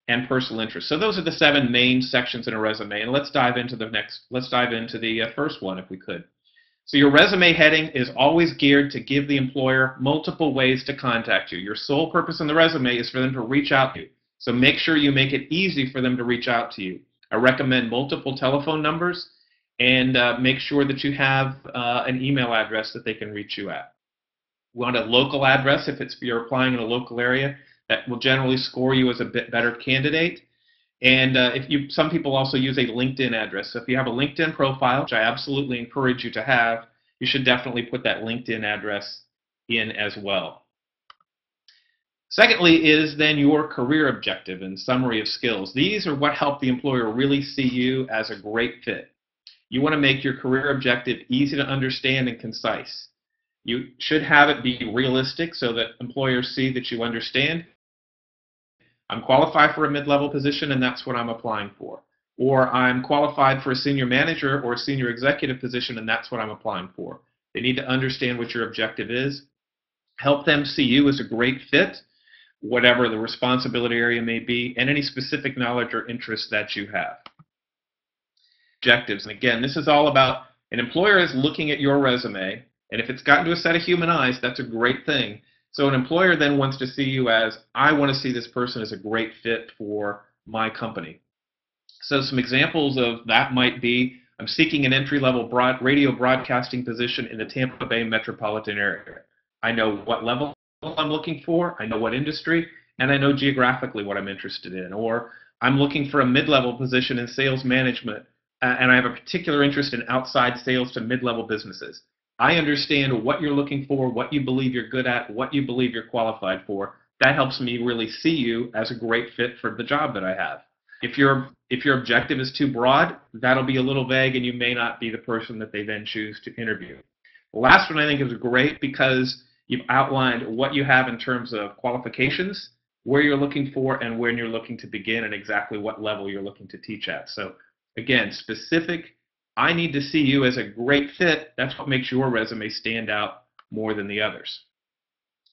and personal interest. So those are the 7 main sections in a resume, and let's dive into the first one if we could. So your resume heading is always geared to give the employer multiple ways to contact you. Your sole purpose in the resume is for them to reach out to you. So make sure you make it easy for them to reach out to you. I recommend multiple telephone numbers, and make sure that you have an email address that they can reach you at. You want a local address if you're applying in a local area. That will generally score you as a bit better candidate. And some people also use a LinkedIn address. So if you have a LinkedIn profile, which I absolutely encourage you to have, you should definitely put that LinkedIn address in as well. Secondly is then your career objective and summary of skills. These are what help the employer really see you as a great fit. You want to make your career objective easy to understand and concise. You should have it be realistic so that employers see that you understand. I'm qualified for a mid-level position and that's what I'm applying for. Or I'm qualified for a senior manager or a senior executive position and that's what I'm applying for. They need to understand what your objective is. Help them see you as a great fit, whatever the responsibility area may be, and any specific knowledge or interest that you have. Objectives. And again, this is all about an employer is looking at your resume, and if it's gotten to a set of human eyes, that's a great thing. So an employer then wants to see you as, I want to see this person as a great fit for my company. So some examples of that might be, I'm seeking an entry-level radio broadcasting position in the Tampa Bay metropolitan area. I know what level I'm looking for, I know what industry, and I know geographically what I'm interested in. Or I'm looking for a mid-level position in sales management, and I have a particular interest in outside sales to mid-level businesses. I understand what you're looking for, what you believe you're good at, what you believe you're qualified for. That helps me really see you as a great fit for the job that I have. If your objective is too broad, that'll be a little vague and you may not be the person that they then choose to interview. The last one I think is great because you've outlined what you have in terms of qualifications, where you're looking for, and when you're looking to begin, and exactly what level you're looking to teach at. So again, specific, I need to see you as a great fit. That's what makes your resume stand out more than the others.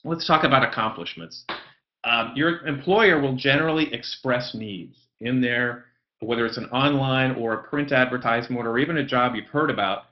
Let's talk about accomplishments. Your employer will generally express needs in there, whether it's an online or a print advertisement or even a job you've heard about.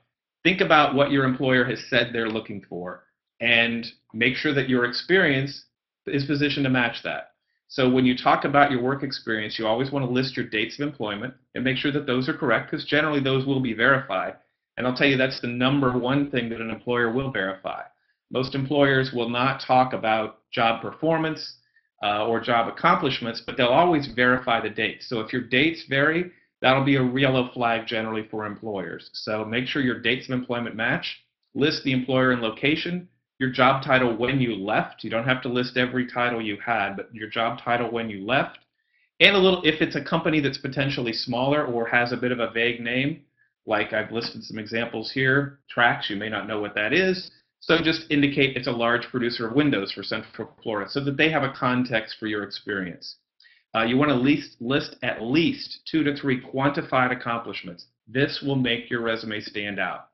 Think about what your employer has said they're looking for and make sure that your experience is positioned to match that. So when you talk about your work experience, you always want to list your dates of employment and make sure that those are correct because generally those will be verified. And I'll tell you that's the #1 thing that an employer will verify. Most employers will not talk about job performance or job accomplishments, but they'll always verify the dates. So if your dates vary, that'll be a yellow flag generally for employers. So make sure your dates of employment match, list the employer and location, your job title when you left. You don't have to list every title you had, but your job title when you left. And a little, if it's a company that's potentially smaller or has a bit of a vague name, like I've listed some examples here, Trax, you may not know what that is. So just indicate it's a large producer of windows for Central Florida so that they have a context for your experience. You want to list at least 2 to 3 quantified accomplishments. This will make your resume stand out.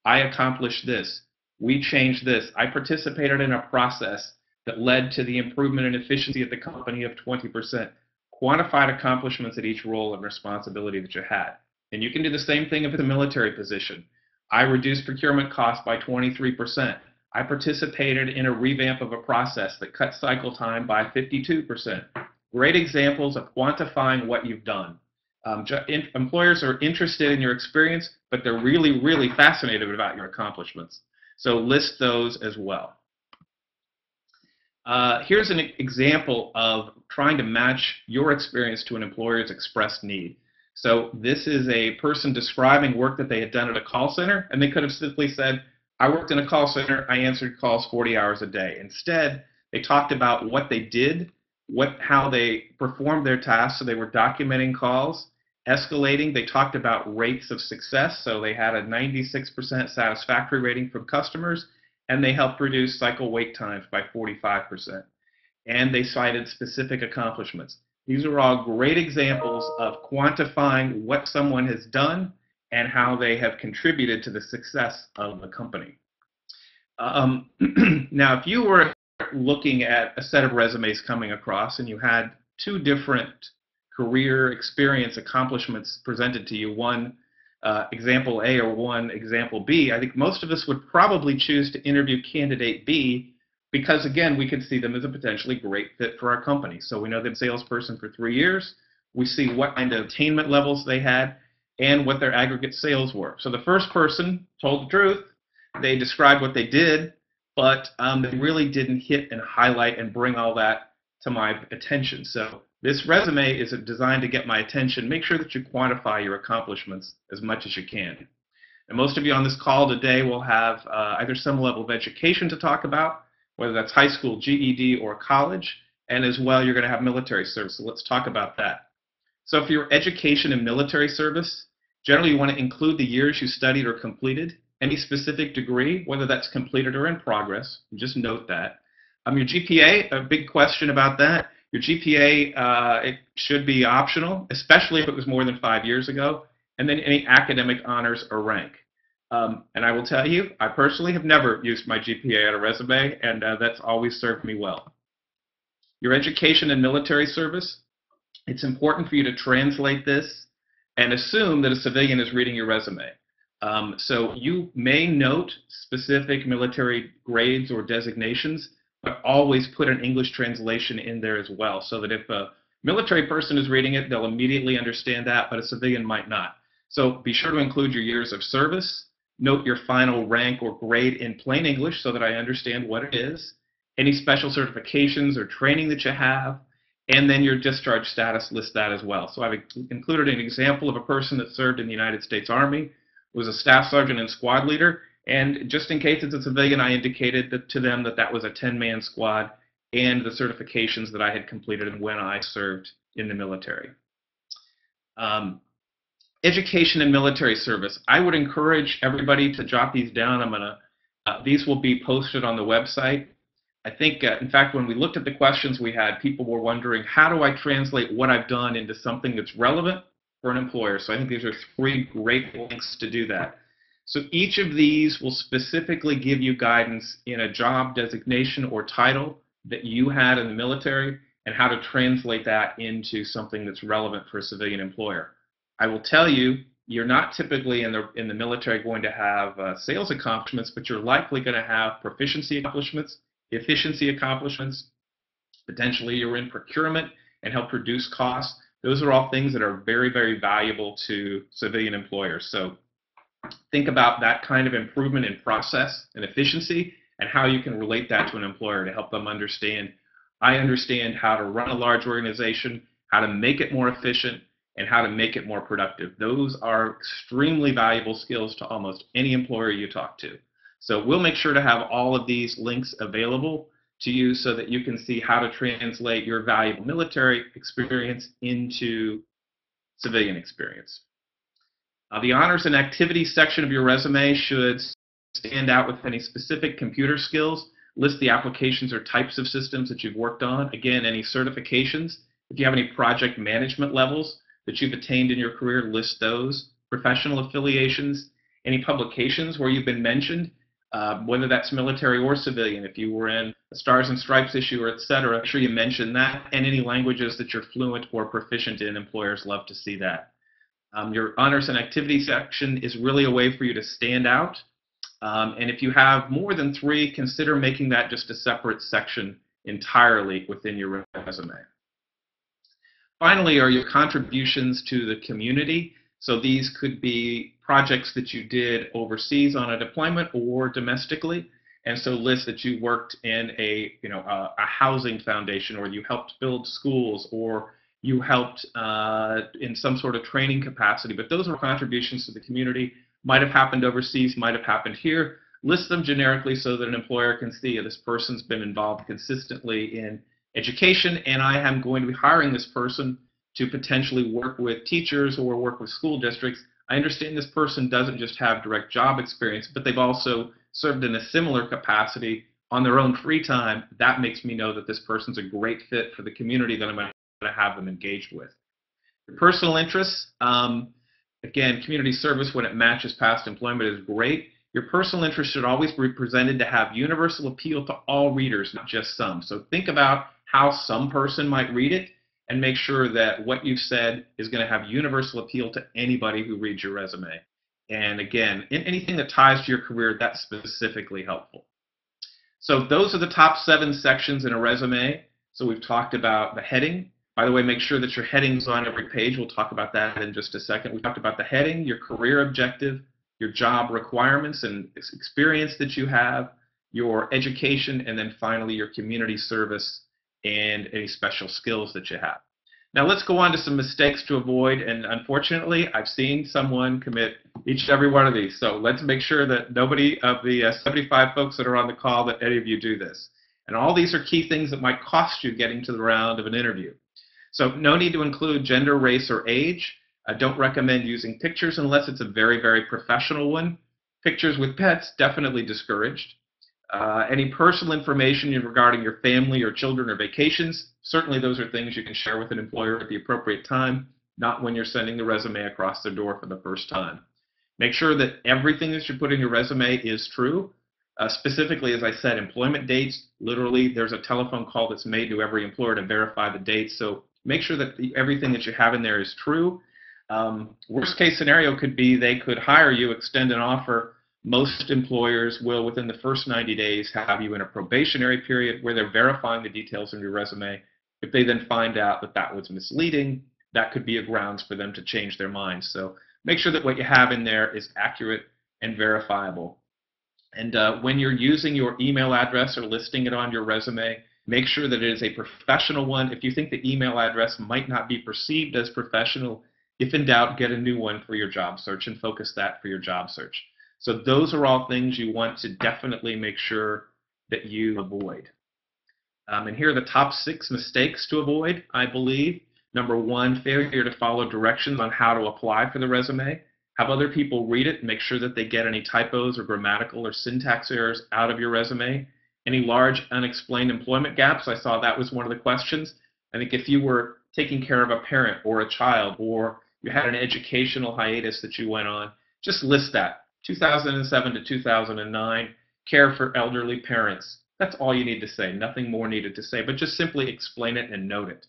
I accomplished this. We changed this. I participated in a process that led to the improvement in efficiency at the company of 20%. Quantified accomplishments at each role and responsibility that you had. And you can do the same thing if it's a military position. I reduced procurement costs by 23%. I participated in a revamp of a process that cut cycle time by 52%. Great examples of quantifying what you've done. Employers are interested in your experience, but they're really, really fascinated about your accomplishments. So list those as well. Here's an example of trying to match your experience to an employer's expressed need. So this is a person describing work that they had done at a call center, and they could have simply said, I worked in a call center, I answered calls 40 hours a day. Instead, they talked about what they did, how they performed their tasks, so they were documenting calls, escalating. They talked about rates of success, so they had a 96% satisfactory rating from customers, and they helped reduce cycle wait times by 45%. And they cited specific accomplishments. These are all great examples of quantifying what someone has done and how they have contributed to the success of the company. Now, if you were looking at a set of resumes coming across and you had 2 different career experience accomplishments presented to you, one example A or one example B, I think most of us would probably choose to interview candidate B because, again, we could see them as a potentially great fit for our company. So we know they're a salesperson for 3 years. We see what kind of attainment levels they had and what their aggregate sales were. So the first person told the truth. They described what they did, but they really didn't hit and highlight and bring all that to my attention. So this resume is designed to get my attention. Make sure that you quantify your accomplishments as much as you can. And most of you on this call today will have either some level of education to talk about, whether that's high school, GED, or college, and as well you're going to have military service. So let's talk about that. So for your education and military service, generally you want to include the years you studied or completed, any specific degree, whether that's completed or in progress. Just note that. Your GPA, a big question about that. Your GPA, it should be optional, especially if it was more than 5 years ago, and then any academic honors or rank. And I will tell you, I personally have never used my GPA on a resume, and that's always served me well. Your education and military service, it's important for you to translate this and assume that a civilian is reading your resume. So you may note specific military grades or designations, but always put an English translation in there as well, so that if a military person is reading it, they'll immediately understand that, but a civilian might not. So be sure to include your years of service. Note your final rank or grade in plain English so that I understand what it is, any special certifications or training that you have, and then your discharge status, list that as well. So I've included an example of a person that served in the United States Army, was a staff sergeant and squad leader, and just in case it's a civilian, I indicated to them that that was a 10-man squad and the certifications that I had completed and when I served in the military. Education and military service. I would encourage everybody to jot these down. These will be posted on the website. I think, in fact, when we looked at the questions we had, people were wondering, how do I translate what I've done into something that's relevant for an employer? So I think these are 3 great links to do that. So each of these will specifically give you guidance in a job designation or title that you had in the military and how to translate that into something that's relevant for a civilian employer. I will tell you, you're not typically in the military going to have sales accomplishments, but you're likely going to have proficiency accomplishments, efficiency accomplishments. Potentially you're in procurement and help reduce costs. Those are all things that are very, very valuable to civilian employers. So think about that kind of improvement in process and efficiency and how you can relate that to an employer to help them understand, I understand how to run a large organization, how to make it more efficient, and how to make it more productive. Those are extremely valuable skills to almost any employer you talk to. So we'll make sure to have all of these links available to you so that you can see how to translate your valuable military experience into civilian experience. The honors and activities section of your resume should stand out with any specific computer skills. List the applications or types of systems that you've worked on. Again, any certifications. If you have any project management levels that you've attained in your career, list those. Professional affiliations, any publications where you've been mentioned, whether that's military or civilian. If you were in a Stars and Stripes issue or etc., make sure you mention that, and any languages that you're fluent or proficient in. Employers love to see that. Your honors and activities section is really a way for you to stand out. And if you have more than 3, consider making that just a separate section entirely within your resume. Finally are your contributions to the community. So these could be projects that you did overseas on a deployment or domestically. And so list that you worked in a housing foundation, or you helped build schools, or you helped in some sort of training capacity. But those are contributions to the community. Might have happened overseas, might have happened here. List them generically so that an employer can see this person's been involved consistently in education, and I am going to be hiring this person to potentially work with teachers or work with school districts. I understand this person doesn't just have direct job experience, but they've also served in a similar capacity on their own free time. That makes me know that this person's a great fit for the community that I'm going to have them engaged with. Your personal interests, again, community service when it matches past employment is great. Your personal interest should always be presented to have universal appeal to all readers, not just some. So think about how some person might read it, and make sure that what you've said is going to have universal appeal to anybody who reads your resume. And again, in anything that ties to your career, that's specifically helpful. So those are the top 7 sections in a resume. So we've talked about the heading. By the way, make sure that your heading's on every page. We'll talk about that in just a second. We talked about the heading, your career objective, your job requirements and experience that you have, your education, and then finally your community service and any special skills that you have. Now let's go on to some mistakes to avoid, and unfortunately I've seen someone commit each and every one of these, so let's make sure that nobody of the 75 folks that are on the call, that any of you do this. And all these are key things that might cost you getting to the round of an interview. So no need to include gender, race, or age. I don't recommend using pictures unless it's a very, very professional one. Pictures with pets, definitely discouraged. Any personal information regarding your family or children or vacations, certainly those are things you can share with an employer at the appropriate time, not when you're sending the resume across the door for the first time. Make sure that everything that you put in your resume is true. Specifically, as I said, employment dates, literally there's a telephone call that's made to every employer to verify the dates. So make sure that everything that you have in there is true. Worst case scenario could be they could hire you, extend an offer. Most employers will, within the first 90 days, have you in a probationary period where they're verifying the details in your resume. If they then find out that that was misleading, that could be a grounds for them to change their minds. So make sure that what you have in there is accurate and verifiable. And when you're using your email address or listing it on your resume, make sure that it is a professional one. If you think the email address might not be perceived as professional, if in doubt, get a new one for your job search and focus that for your job search. So those are all things you want to definitely make sure that you avoid. And here are the top 6 mistakes to avoid, I believe. Number 1, failure to follow directions on how to apply for the resume. Have other people read it and make sure that they get any typos or grammatical or syntax errors out of your resume. Any large unexplained employment gaps, I saw that was one of the questions. I think if you were taking care of a parent or a child, or you had an educational hiatus that you went on, just list that. 2007 to 2009, care for elderly parents. That's all you need to say, nothing more needed to say, but just simply explain it and note it.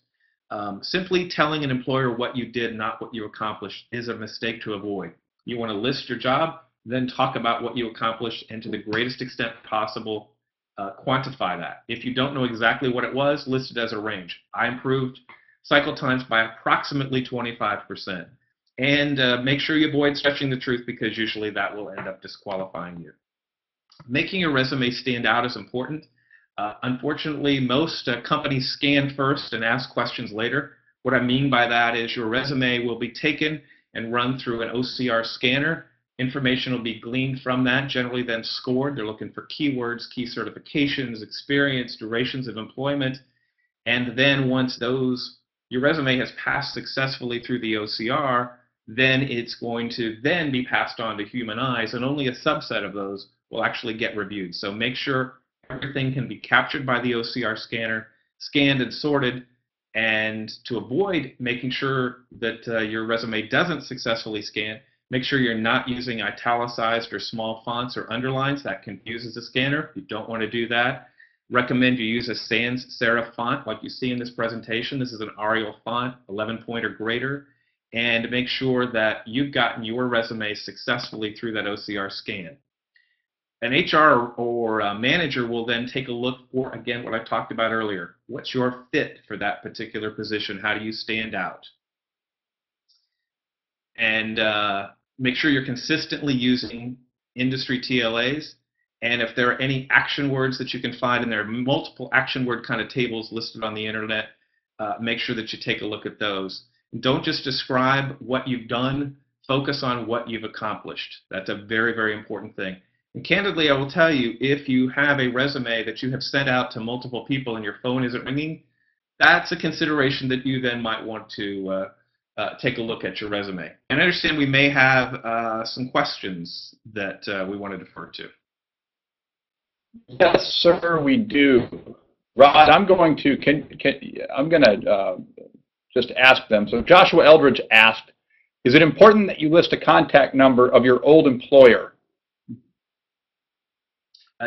Simply telling an employer what you did, not what you accomplished, is a mistake to avoid. You want to list your job, then talk about what you accomplished, and to the greatest extent possible, quantify that. If you don't know exactly what it was, list it as a range. I improved cycle times by approximately 25%. And make sure you avoid stretching the truth, because usually that will end up disqualifying you. Making your resume stand out is important. Unfortunately, most companies scan first and ask questions later. What I mean by that is your resume will be taken and run through an OCR scanner. Information will be gleaned from that, generally then scored. They're looking for keywords, key certifications, experience, durations of employment. And then once your resume has passed successfully through the OCR, then it's going to then be passed on to human eyes, and only a subset of those will actually get reviewed. So make sure everything can be captured by the OCR scanner, scanned and sorted, and to avoid making sure that your resume doesn't successfully scan, make sure you're not using italicized or small fonts or underlines. That confuses the scanner. You don't want to do that. Recommend you use a sans serif font like you see in this presentation. This is an Arial font, 11 point or greater. And make sure that you've gotten your resume successfully through that OCR scan. An HR or manager will then take a look for, again, what I talked about earlier. What's your fit for that particular position? How do you stand out? And make sure you're consistently using industry TLAs. And if there are any action words that you can find, and there are multiple action word kind of tables listed on the internet, make sure that you take a look at those. Don't just describe what you've done, focus on what you've accomplished. That's a very, very important thing. And candidly, I will tell you, if you have a resume that you have sent out to multiple people and your phone isn't ringing, that's a consideration that you then might want to take a look at your resume. And I understand we may have some questions that we want to defer to. Yes, sir, we do. Rod, I'm going to just ask them. So Joshua Eldridge asked, is it important that you list a contact number of your old employer?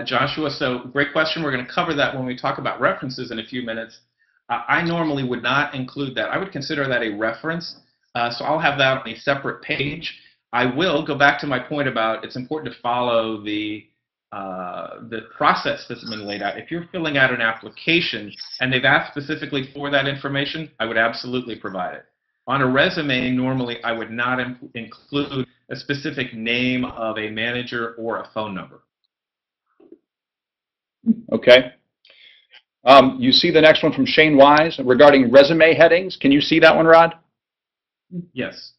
Joshua, so great question. We're going to cover that when we talk about references in a few minutes. I normally would not include that. I would consider that a reference, so I'll have that on a separate page. I will go back to my point about it's important to follow the process that's been laid out. If you're filling out an application and they've asked specifically for that information, I would absolutely provide it. On a resume, normally I would not include a specific name of a manager or a phone number. Okay. You see the next one from Shane Wise regarding resume headings. Can you see that one, Rod? Yes.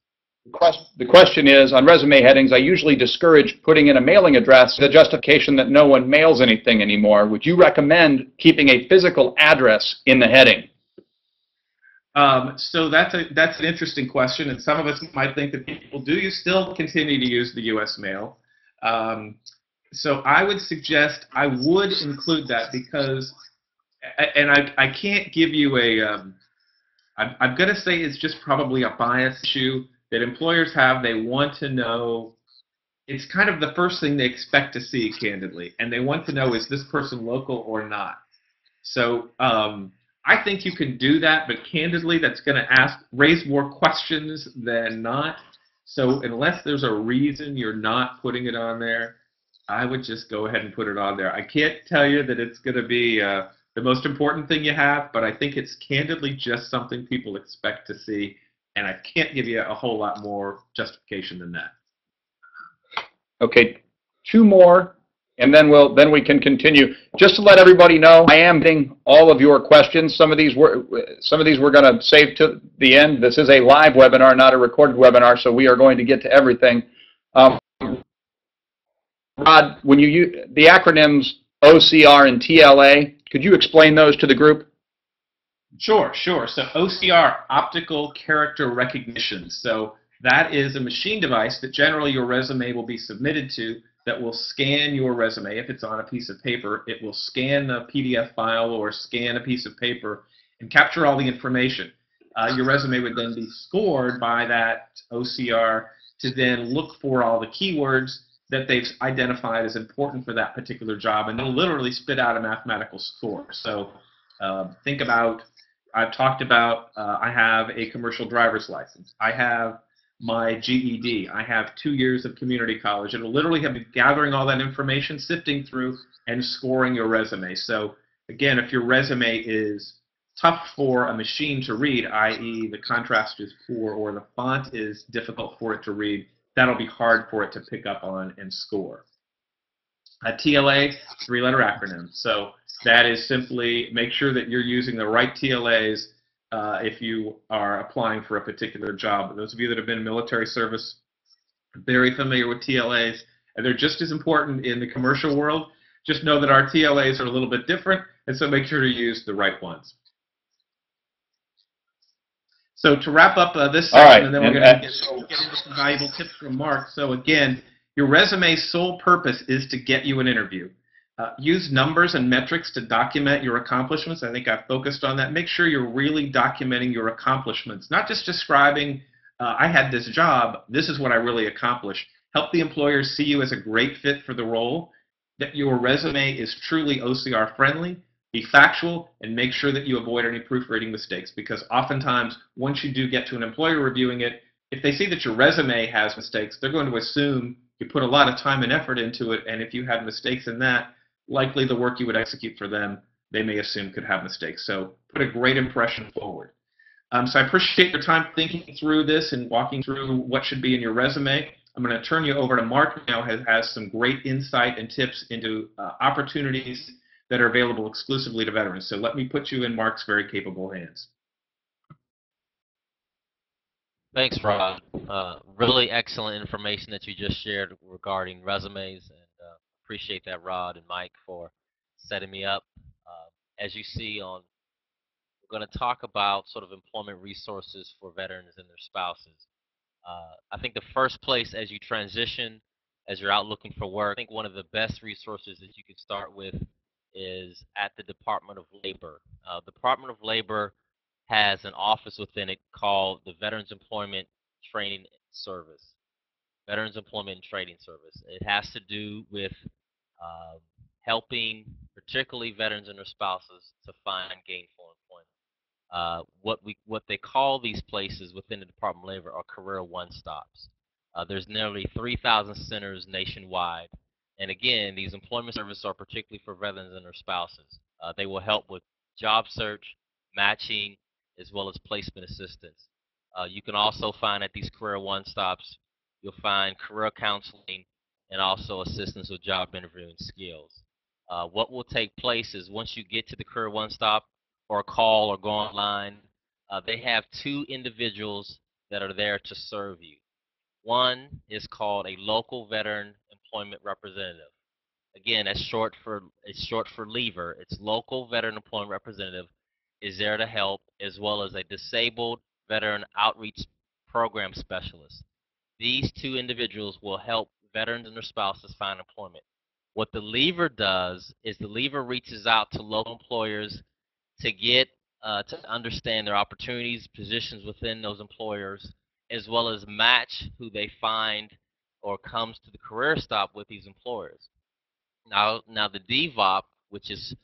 The question is, on resume headings, I usually discourage putting in a mailing address, the justification that no one mails anything anymore. Would you recommend keeping a physical address in the heading? So that's an interesting question, and some of us might think that people do still continue to use the U.S. mail. So I would suggest I would include that because, and I can't give you I'm going to say it's just probably a bias issue that employers have. They want to know, it's kind of the first thing they expect to see, candidly, and they want to know, is this person local or not? So I think you can do that, but candidly, that's going to raise more questions than not. So unless there's a reason you're not putting it on there, I would just go ahead and put it on there. I can't tell you that it's going to be the most important thing you have, but I think it's candidly just something people expect to see, and I can't give you a whole lot more justification than that. Okay, two more, and then we can continue. Just to let everybody know, I am getting all of your questions. Some of these we're going to save to the end. This is a live webinar, not a recorded webinar, so we are going to get to everything. Rod, when you use the acronyms OCR and TLA, could you explain those to the group? Sure. So OCR, optical character recognition. So that is a machine device that generally your resume will be submitted to that will scan your resume. If it's on a piece of paper, it will scan a PDF file or scan a piece of paper and capture all the information. Your resume would then be scored by that OCR to then look for all the keywords that they've identified as important for that particular job, and they'll literally spit out a mathematical score. So think about, I've talked about, I have a commercial driver's license. I have my GED. I have 2 years of community college. It'll literally have been gathering all that information, sifting through, and scoring your resume. So again, if your resume is tough for a machine to read, i.e. the contrast is poor or the font is difficult for it to read, that'll be hard for it to pick up on and score. TLA, three-letter acronym. So that is simply make sure that you're using the right TLAs if you are applying for a particular job. Those of you that have been in military service are very familiar with TLAs, and they're just as important in the commercial world. Just know that our TLAs are a little bit different, and so make sure to use the right ones. So to wrap up this section, right, and then we're going to get into some valuable tips from Mark. So again, your resume's sole purpose is to get you an interview. Use numbers and metrics to document your accomplishments. I think I've focused on that. Make sure you're really documenting your accomplishments, not just describing, I had this job, this is what I really accomplished. Help the employers see you as a great fit for the role, that your resume is truly OCR friendly. Be factual, and make sure that you avoid any proofreading mistakes, because oftentimes once you do get to an employer reviewing it, if they see that your resume has mistakes, they're going to assume you put a lot of time and effort into it, and if you have mistakes in that, likely the work you would execute for them, they may assume could have mistakes. So put a great impression forward. So I appreciate your time thinking through this and walking through what should be in your resume. I'm going to turn you over to Mark now, who has some great insight and tips into opportunities that are available exclusively to veterans. So let me put you in Mark's very capable hands. Thanks, Rod. Really excellent information that you just shared regarding resumes, and appreciate that, Rod and Mike, for setting me up. As you see, we're going to talk about sort of employment resources for veterans and their spouses. I think the first place as you transition, as you're out looking for work, I think one of the best resources that you could start with is at the Department of Labor. The Department of Labor has an office within it called the Veterans Employment Training Service. Veterans Employment and Training Service. It has to do with helping particularly veterans and their spouses to find gainful employment. What they call these places within the Department of Labor are career one-stops. There's nearly 3,000 centers nationwide, and again, these employment services are particularly for veterans and their spouses. They will help with job search, matching, as well as placement assistance. You can also find at these career one-stops, you'll find career counseling and also assistance with job interviewing skills. What will take place is once you get to the career one-stop, or call or go online, they have two individuals that are there to serve you. One is called a local veteran employment representative. Again, it's short for LEVER. It's local veteran employment representative is there to help, as well as a disabled veteran outreach program specialist. These two individuals will help veterans and their spouses find employment. What the LEVER does is the LEVER reaches out to local employers to get to understand their opportunities, positions within those employers, as well as match who they find or comes to the career stop with these employers. Now the DVOP, which is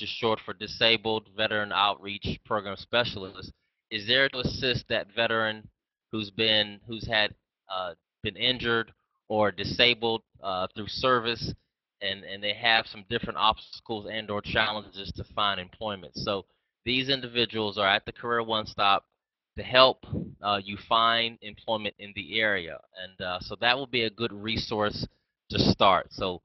short for Disabled Veteran Outreach Program Specialist, is there to assist that veteran who's had been injured or disabled through service, and they have some different obstacles and or challenges to find employment. So these individuals are at the Career One Stop to help you find employment in the area, and so that will be a good resource to start. So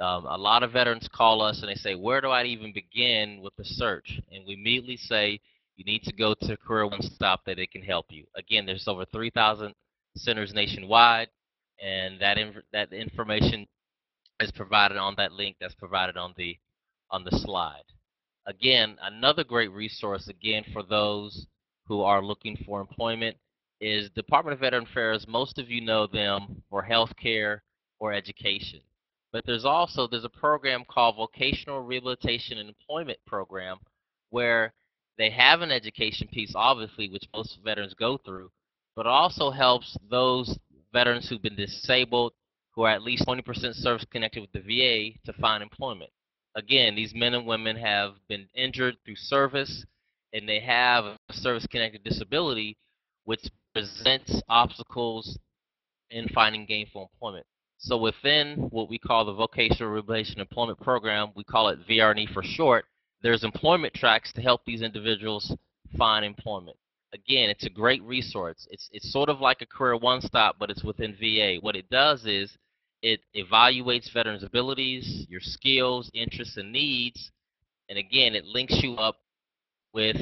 a lot of veterans call us and they say, where do I even begin with the search? And we immediately say, you need to go to Career One Stop that it can help you. Again, there's over 3,000 centers nationwide, and that information is provided on that link that's provided on the slide. Again, another great resource, again, for those who are looking for employment is Department of Veteran Affairs. Most of you know them for healthcare or education. But there's a program called Vocational Rehabilitation and Employment Program, where they have an education piece, obviously, which most veterans go through, but also helps those veterans who've been disabled, who are at least 20% service connected with the VA, to find employment. Again, these men and women have been injured through service, and they have a service-connected disability, which presents obstacles in finding gainful employment. So within what we call the Vocational Rehabilitation Employment Program, we call it VRNE for short, there's employment tracks to help these individuals find employment. Again, it's a great resource. It's sort of like a career one-stop, but it's within VA. What it does is it evaluates veterans' abilities, your skills, interests, and needs, and again, it links you up with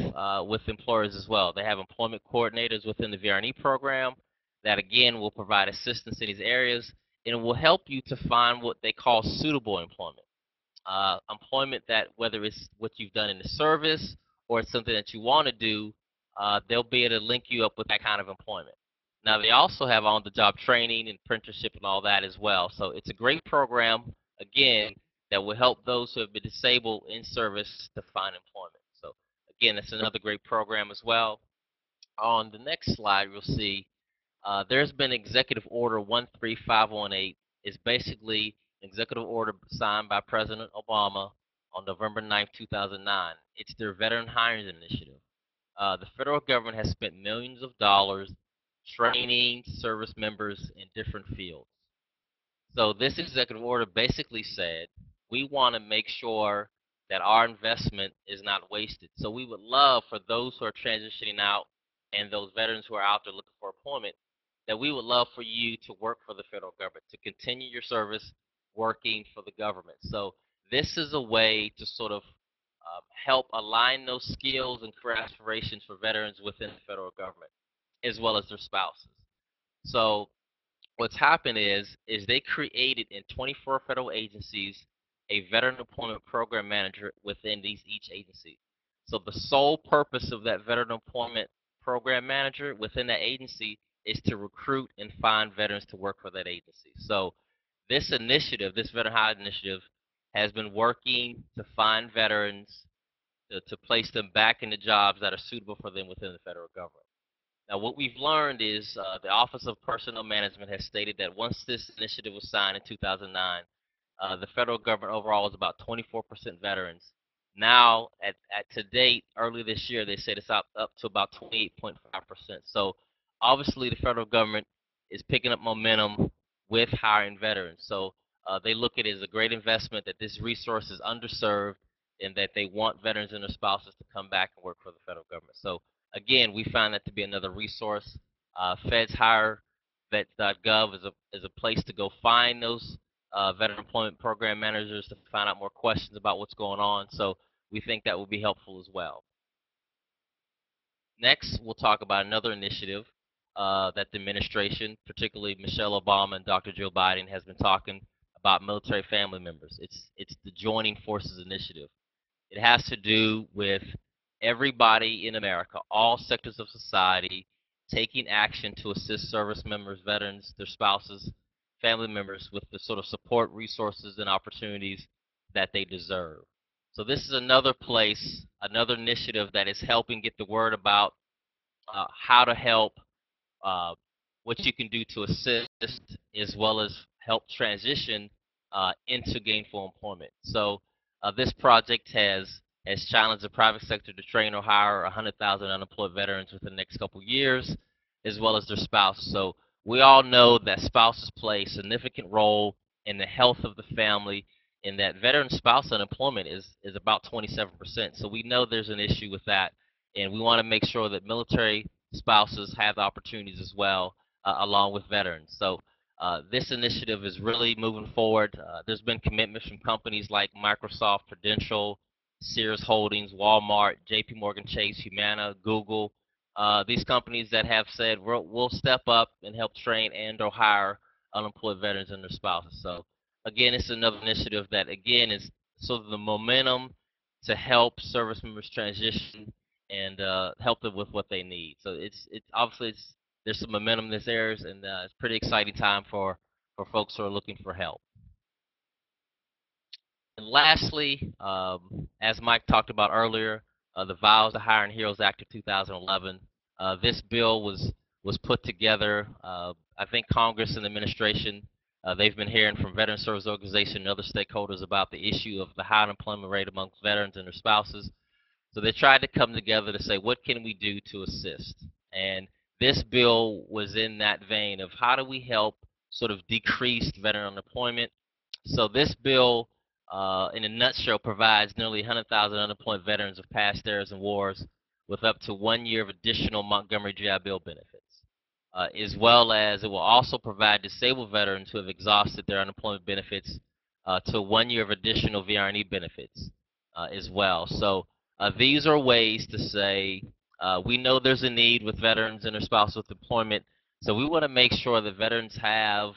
employers as well. They have employment coordinators within the VRNE program that, again, will provide assistance in these areas, and it will help you to find what they call suitable employment. Employment that, whether it's what you've done in the service or it's something that you want to do, they'll be able to link you up with that kind of employment. Now, they also have on-the-job training and apprenticeship and all that as well. So it's a great program, again, that will help those who have been disabled in service to find employment. So again, it's another great program as well. On the next slide, you'll see there's been Executive Order 13518. It's basically an executive order signed by President Obama on November 9, 2009. It's their Veteran Hiring Initiative. The federal government has spent millions of dollars training service members in different fields. So this executive order basically said we want to make sure that our investment is not wasted. So we would love for those who are transitioning out and those veterans who are out there looking for employment, that we would love for you to work for the federal government, to continue your service working for the government. So this is a way to sort of help align those skills and career aspirations for veterans within the federal government, as well as their spouses. So what's happened is they created in 24 federal agencies a veteran employment program manager within each agency. So the sole purpose of that veteran employment program manager within that agency is to recruit and find veterans to work for that agency. So this initiative, this Veteran Hiring Initiative, has been working to find veterans to place them back into jobs that are suitable for them within the federal government. Now, what we've learned is the Office of Personnel Management has stated that once this initiative was signed in 2009, the federal government overall is about 24% veterans. Now, at to date, early this year, they said it's up to about 28.5%. So obviously, the federal government is picking up momentum with hiring veterans. So they look at it as a great investment that this resource is underserved and that they want veterans and their spouses to come back and work for the federal government. So again, we find that to be another resource. Feds Hire Vets.gov is a place to go find those veteran employment program managers to find out more questions about what's going on. So we think that will be helpful as well. Next, we'll talk about another initiative that the administration, particularly Michelle Obama and Dr. Joe Biden, has been talking about military family members. It's the Joining Forces Initiative. It has to do with everybody in America, all sectors of society, taking action to assist service members, veterans, their spouses, family members with the sort of support, resources, and opportunities that they deserve. So this is another place, another initiative that is helping get the word about how to help, what you can do to assist, as well as help transition into gainful employment. So this project has challenged the private sector to train or hire 100,000 unemployed veterans within the next couple of years, as well as their spouse. So we all know that spouses play a significant role in the health of the family, and that veteran spouse unemployment is about 27%. So we know there's an issue with that, and we want to make sure that military spouses have opportunities as well, along with veterans. So this initiative is really moving forward. There's been commitments from companies like Microsoft, Prudential, Sears Holdings, Walmart, JP Morgan Chase, Humana, Google. These companies that have said we'll step up and help train and or hire unemployed veterans and their spouses. So again, it's another initiative that again is sort of the momentum to help service members transition and help them with what they need. So it's obviously there's some momentum in this area, and it's a pretty exciting time for folks who are looking for help. And lastly, as Mike talked about earlier, the Vows to Hire and Heroes Act of 2011. This bill was put together. I think Congress and the administration, they've been hearing from Veteran Service Organization and other stakeholders about the issue of the high unemployment rate amongst veterans and their spouses. So they tried to come together to say, what can we do to assist? And this bill was in that vein of how do we help sort of decrease veteran unemployment. So this bill, in a nutshell, provides nearly 100,000 unemployed veterans of past eras and wars with up to 1 year of additional Montgomery GI Bill benefits, as well as it will also provide disabled veterans who have exhausted their unemployment benefits to 1 year of additional VRNE benefits as well. So these are ways to say we know there's a need with veterans and their spouses with employment, so we want to make sure that veterans have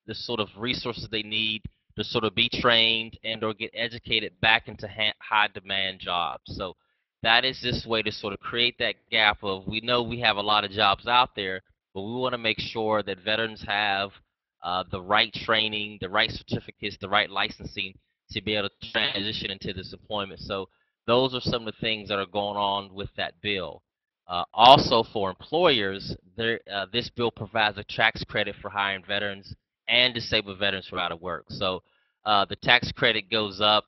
the sort of resources they need to sort of be trained and or get educated back into high demand jobs. So that is this way to sort of create that gap of, we know we have a lot of jobs out there, but we want to make sure that veterans have the right training, the right certificates, the right licensing to be able to transition into this employment. So those are some of the things that are going on with that bill. Also for employers, this bill provides a tax credit for hiring veterans and disabled veterans who are out of work. So the tax credit goes up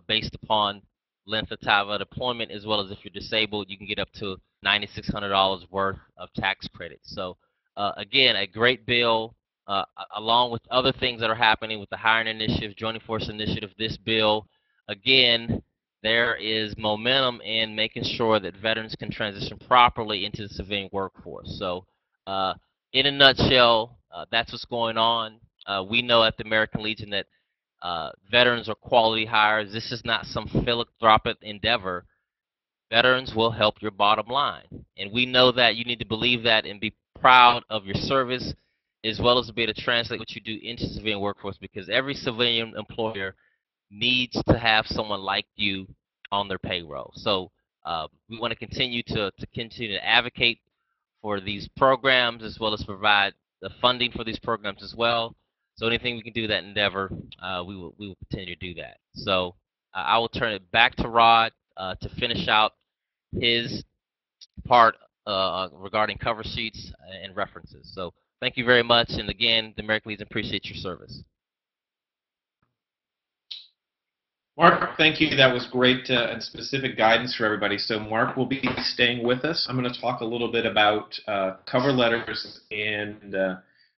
based upon length of time of deployment, as well as if you're disabled, you can get up to $9,600 worth of tax credits. So again, a great bill, along with other things that are happening with the hiring initiative, Joining Force Initiative. This bill, again, there is momentum in making sure that veterans can transition properly into the civilian workforce. So in a nutshell, that's what's going on. We know at the American Legion that veterans are quality hires. This is not some philanthropic endeavor. Veterans will help your bottom line. And we know that you need to believe that and be proud of your service, as well as to be able to translate what you do into the civilian workforce, because every civilian employer needs to have someone like you on their payroll. So we want to continue to advocate for these programs, as well as provide the funding for these programs as well. So anything we can do that endeavor, we will continue to do that. So I will turn it back to Rod to finish out his part regarding cover sheets and references. So thank you very much, and again, the American Legion appreciates your service. Mark, thank you. That was great and specific guidance for everybody. So Mark will be staying with us. I'm going to talk a little bit about cover letters and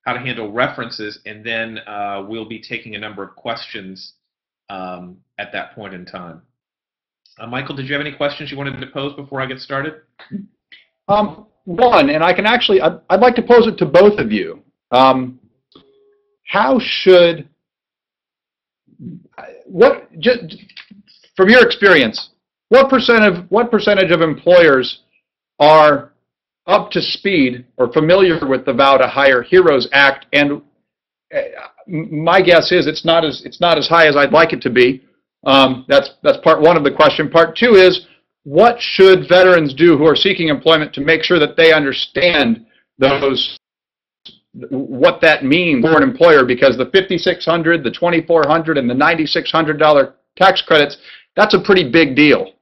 how to handle references, and then we'll be taking a number of questions at that point in time. Michael, did you have any questions you wanted to pose before I get started? One, and I can actually, I'd like to pose it to both of you. How should, just from your experience, what percentage of employers are up to speed or familiar with the Vow to Hire Heroes Act? And my guess is it's not as high as I'd like it to be. That's part one of the question. Part two is, what should veterans do who are seeking employment to make sure that they understand what that means for an employer? Because the $5,600, the $2,400, and the $9,600 tax credits, that's a pretty big deal.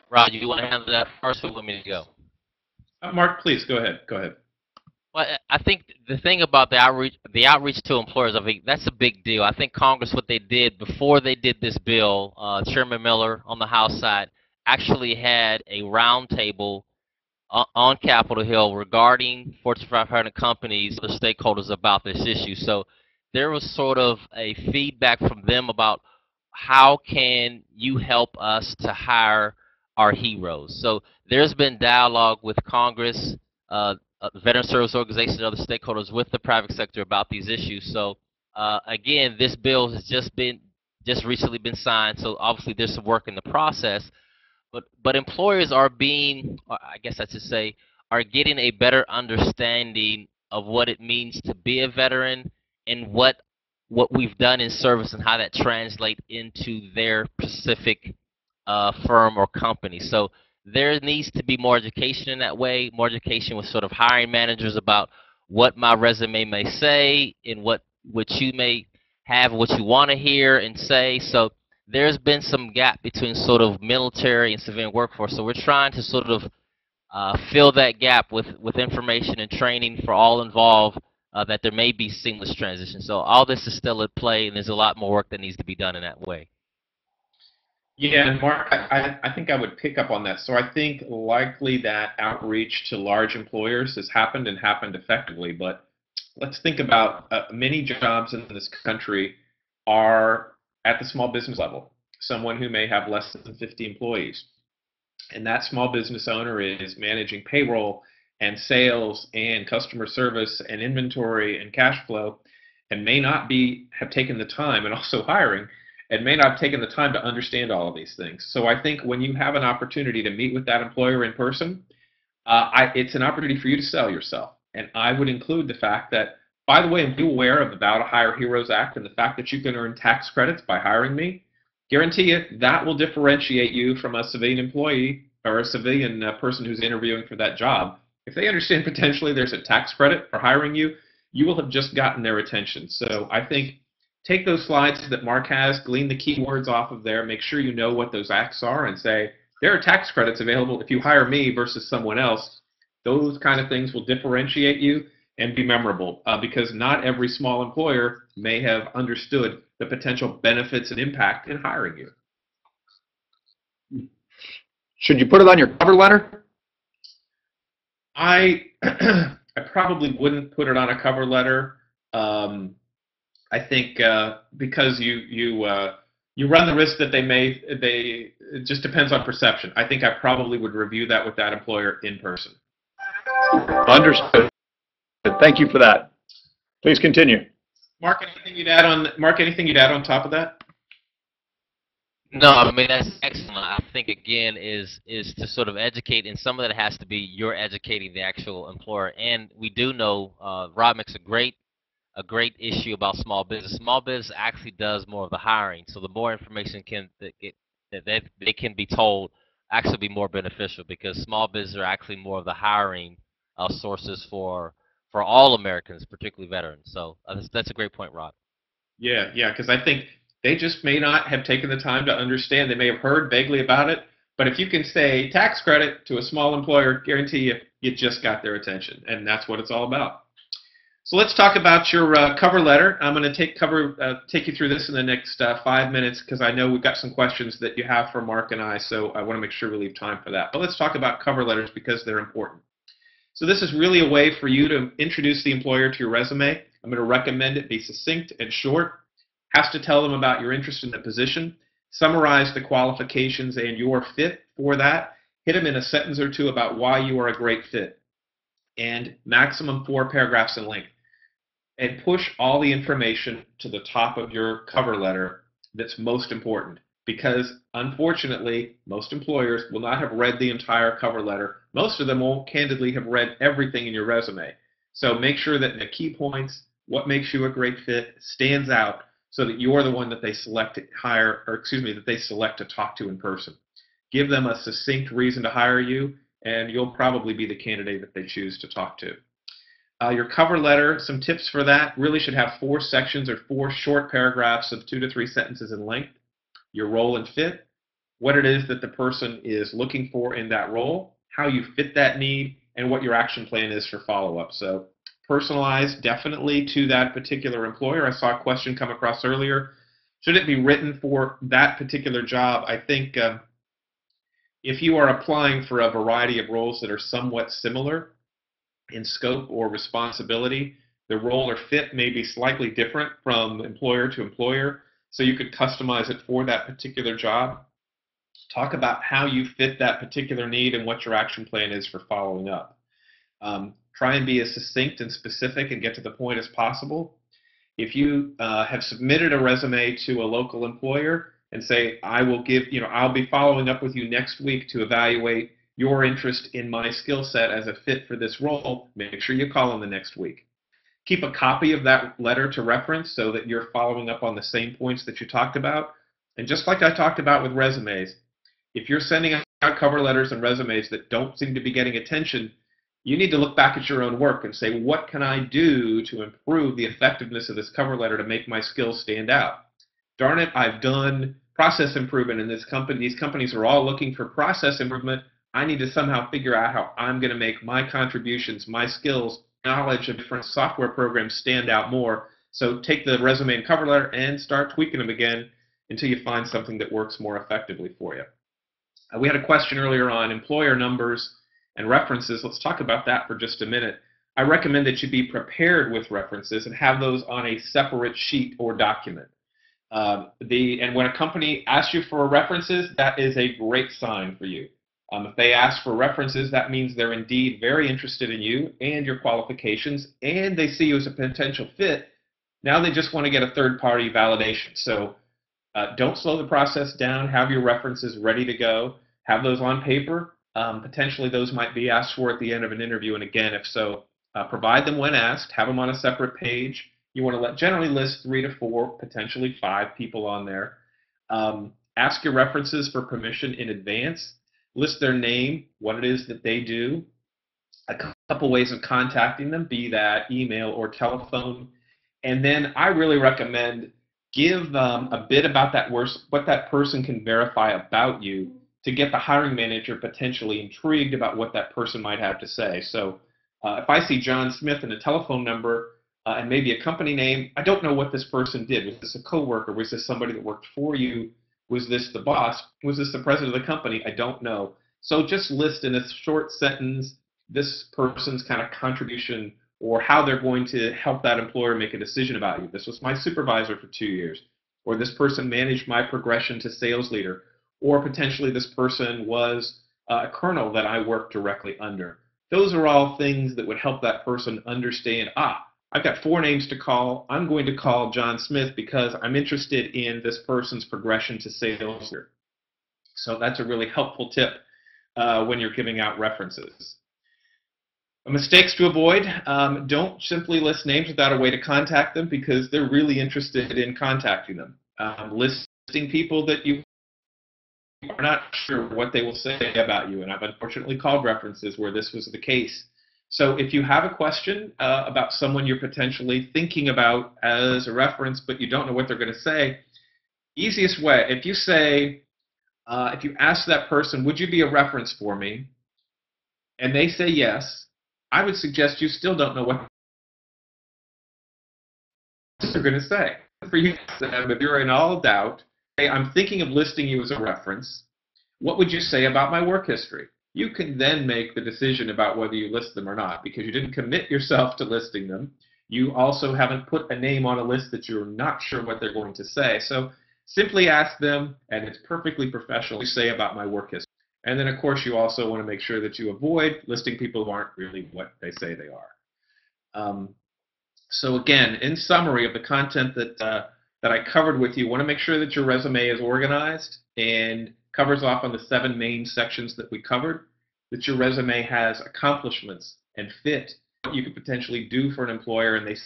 Rod, you want to handle that first, or want me to go? Mark, please go ahead. Go ahead. Well, I think the thing about the outreach to employers, I think that's a big deal. I think Congress, what they did before they did this bill, Chairman Miller on the House side actually had a roundtable on Capitol Hill regarding Fortune 500 companies, the stakeholders about this issue. So there was sort of a feedback from them about how can you help us to hire our heroes. So there's been dialogue with Congress, Veteran Service Organizations, and other stakeholders with the private sector about these issues. So again, this bill has just recently been signed, so obviously there's some work in the process. But employers are I guess I should say, are getting a better understanding of what it means to be a veteran and what we've done in service and how that translates into their specific firm or company. So there needs to be more education in that way, more education with sort of hiring managers about what my resume may say and what you may have, what you want to hear and say. So there's been some gap between sort of military and civilian workforce. So we're trying to sort of fill that gap with information and training for all involved, that there may be seamless transition. So all this is still at play, and there's a lot more work that needs to be done in that way. Yeah, and Mark, I think I would pick up on that. So I think likely that outreach to large employers has happened and happened effectively. But let's think about many jobs in this country are at the small business level. Someone who may have less than 50 employees. And that small business owner is managing payroll and sales and customer service and inventory and cash flow, and may not have taken the time, and also hiring, and may not have taken the time to understand all of these things. So I think when you have an opportunity to meet with that employer in person, it's an opportunity for you to sell yourself. And I would include the fact that, by the way, be aware of the Vow to Hire Heroes Act and the fact that you can earn tax credits by hiring me. Guarantee you that will differentiate you from a civilian employee or a civilian person who's interviewing for that job. If they understand potentially there's a tax credit for hiring you, you will have just gotten their attention. So I think take those slides that Mark has, glean the keywords off of there, make sure you know what those acts are, and say, there are tax credits available if you hire me versus someone else. Those kind of things will differentiate you and be memorable, because not every small employer may have understood the potential benefits and impact in hiring you. Should you put it on your cover letter? I probably wouldn't put it on a cover letter. I think because you run the risk that it just depends on perception. I think I probably would review that with that employer in person. Understood. Thank you for that. Please continue. Mark, anything you'd add on top of that? No, I mean, that's excellent. I think, again, is to sort of educate, and some of that has to be you're educating the actual employer. And we do know, Rob makes a great issue about small business. Small business actually does more of the hiring, so the more information that they can be told actually be more beneficial, because small business are actually more of the hiring sources for all Americans, particularly veterans. So that's a great point, Rob. Yeah, because I think they just may not have taken the time to understand. They may have heard vaguely about it, but if you can say tax credit to a small employer, guarantee you just got their attention, and that's what it's all about. So let's talk about your cover letter. I'm going to take you through this in the next 5 minutes because I know we've got some questions that you have for Mark and I, so I want to make sure we leave time for that. But let's talk about cover letters because they're important. So this is really a way for you to introduce the employer to your resume. I'm going to recommend it be succinct and short. Has to tell them about your interest in the position. Summarize the qualifications and your fit for that. Hit them in a sentence or two about why you are a great fit. And maximum 4 paragraphs in length. And push all the information to the top of your cover letter that's most important. Because unfortunately, most employers will not have read the entire cover letter. Most of them won't candidly have read everything in your resume. So make sure that the key points, what makes you a great fit, stands out so that you're the one that they select to hire, or excuse me, that they select to talk to in person. Give them a succinct reason to hire you, and you'll probably be the candidate that they choose to talk to. Your cover letter, some tips for that, really should have 4 sections or 4 short paragraphs of 2 to 3 sentences in length. Your role and fit, what it is that the person is looking for in that role, how you fit that need, and what your action plan is for follow-up. So personalized definitely to that particular employer. I saw a question come across earlier. Should it be written for that particular job? I think if you are applying for a variety of roles that are somewhat similar in scope or responsibility, the role or fit may be slightly different from employer to employer, so you could customize it for that particular job. Talk about how you fit that particular need and what your action plan is for following up. Try and be as succinct and specific and get to the point as possible. If you have submitted a resume to a local employer and say, I'll be following up with you next week to evaluate your interest in my skill set as a fit for this role, make sure you call them the next week. Keep a copy of that letter to reference so that you're following up on the same points that you talked about. And just like I talked about with resumes, if you're sending out cover letters and resumes that don't seem to be getting attention, you need to look back at your own work and say, what can I do to improve the effectiveness of this cover letter to make my skills stand out? Darn it, I've done process improvement in this company. These companies are all looking for process improvement. I need to somehow figure out how I'm going to make my contributions, my skills, knowledge of different software programs stand out more. So take the resume and cover letter and start tweaking them again until you find something that works more effectively for you. We had a question earlier on employer numbers and references. Let's talk about that for just a minute. I recommend that you be prepared with references and have those on a separate sheet or document. And when a company asks you for references, that is a great sign for you. If they ask for references, that means they're indeed very interested in you and your qualifications, and they see you as a potential fit. Now they just want to get a third-party validation. So don't slow the process down. Have your references ready to go. Have those on paper. Potentially those might be asked for at the end of an interview, and again, if so, provide them when asked. Have them on a separate page. You want to generally list 3 to 4, potentially 5 people on there. Ask your references for permission in advance. List their name, what it is that they do, a couple ways of contacting them, be that email or telephone. And then I really recommend give a bit about what that person can verify about you to get the hiring manager potentially intrigued about what that person might have to say. So if I see John Smith and a telephone number and maybe a company name, I don't know what this person did. Was this a coworker? Was this somebody that worked for you? Was this the boss? Was this the president of the company? I don't know. So just list in a short sentence this person's kind of contribution or how they're going to help that employer make a decision about you. This was my supervisor for 2 years, or this person managed my progression to sales leader, or potentially this person was a colonel that I worked directly under. Those are all things that would help that person understand, I've got 4 names to call. I'm going to call John Smith because I'm interested in this person's progression to sales leader. So that's a really helpful tip when you're giving out references. Mistakes to avoid, don't simply list names without a way to contact them because they're really interested in contacting them. Listing people that you are not sure what they will say about you, and I've unfortunately called references where this was the case. So if you have a question about someone you're potentially thinking about as a reference but you don't know what they're going to say, easiest way, if you say, if you ask that person, would you be a reference for me? And they say yes, I would suggest you still don't know what are going to say. For you, if you're in all doubt, hey, I'm thinking of listing you as a reference. What would you say about my work history? You can then make the decision about whether you list them or not, because you didn't commit yourself to listing them. You also haven't put a name on a list that you're not sure what they're going to say. So simply ask them, and it's perfectly professional, to say about my work history. And then, of course, you also want to make sure that you avoid listing people who aren't really what they say they are. So again, in summary of the content that I covered with you, want to make sure that your resume is organized and covers off on the 7 main sections that we covered, that your resume has accomplishments and fit, what you could potentially do for an employer, and they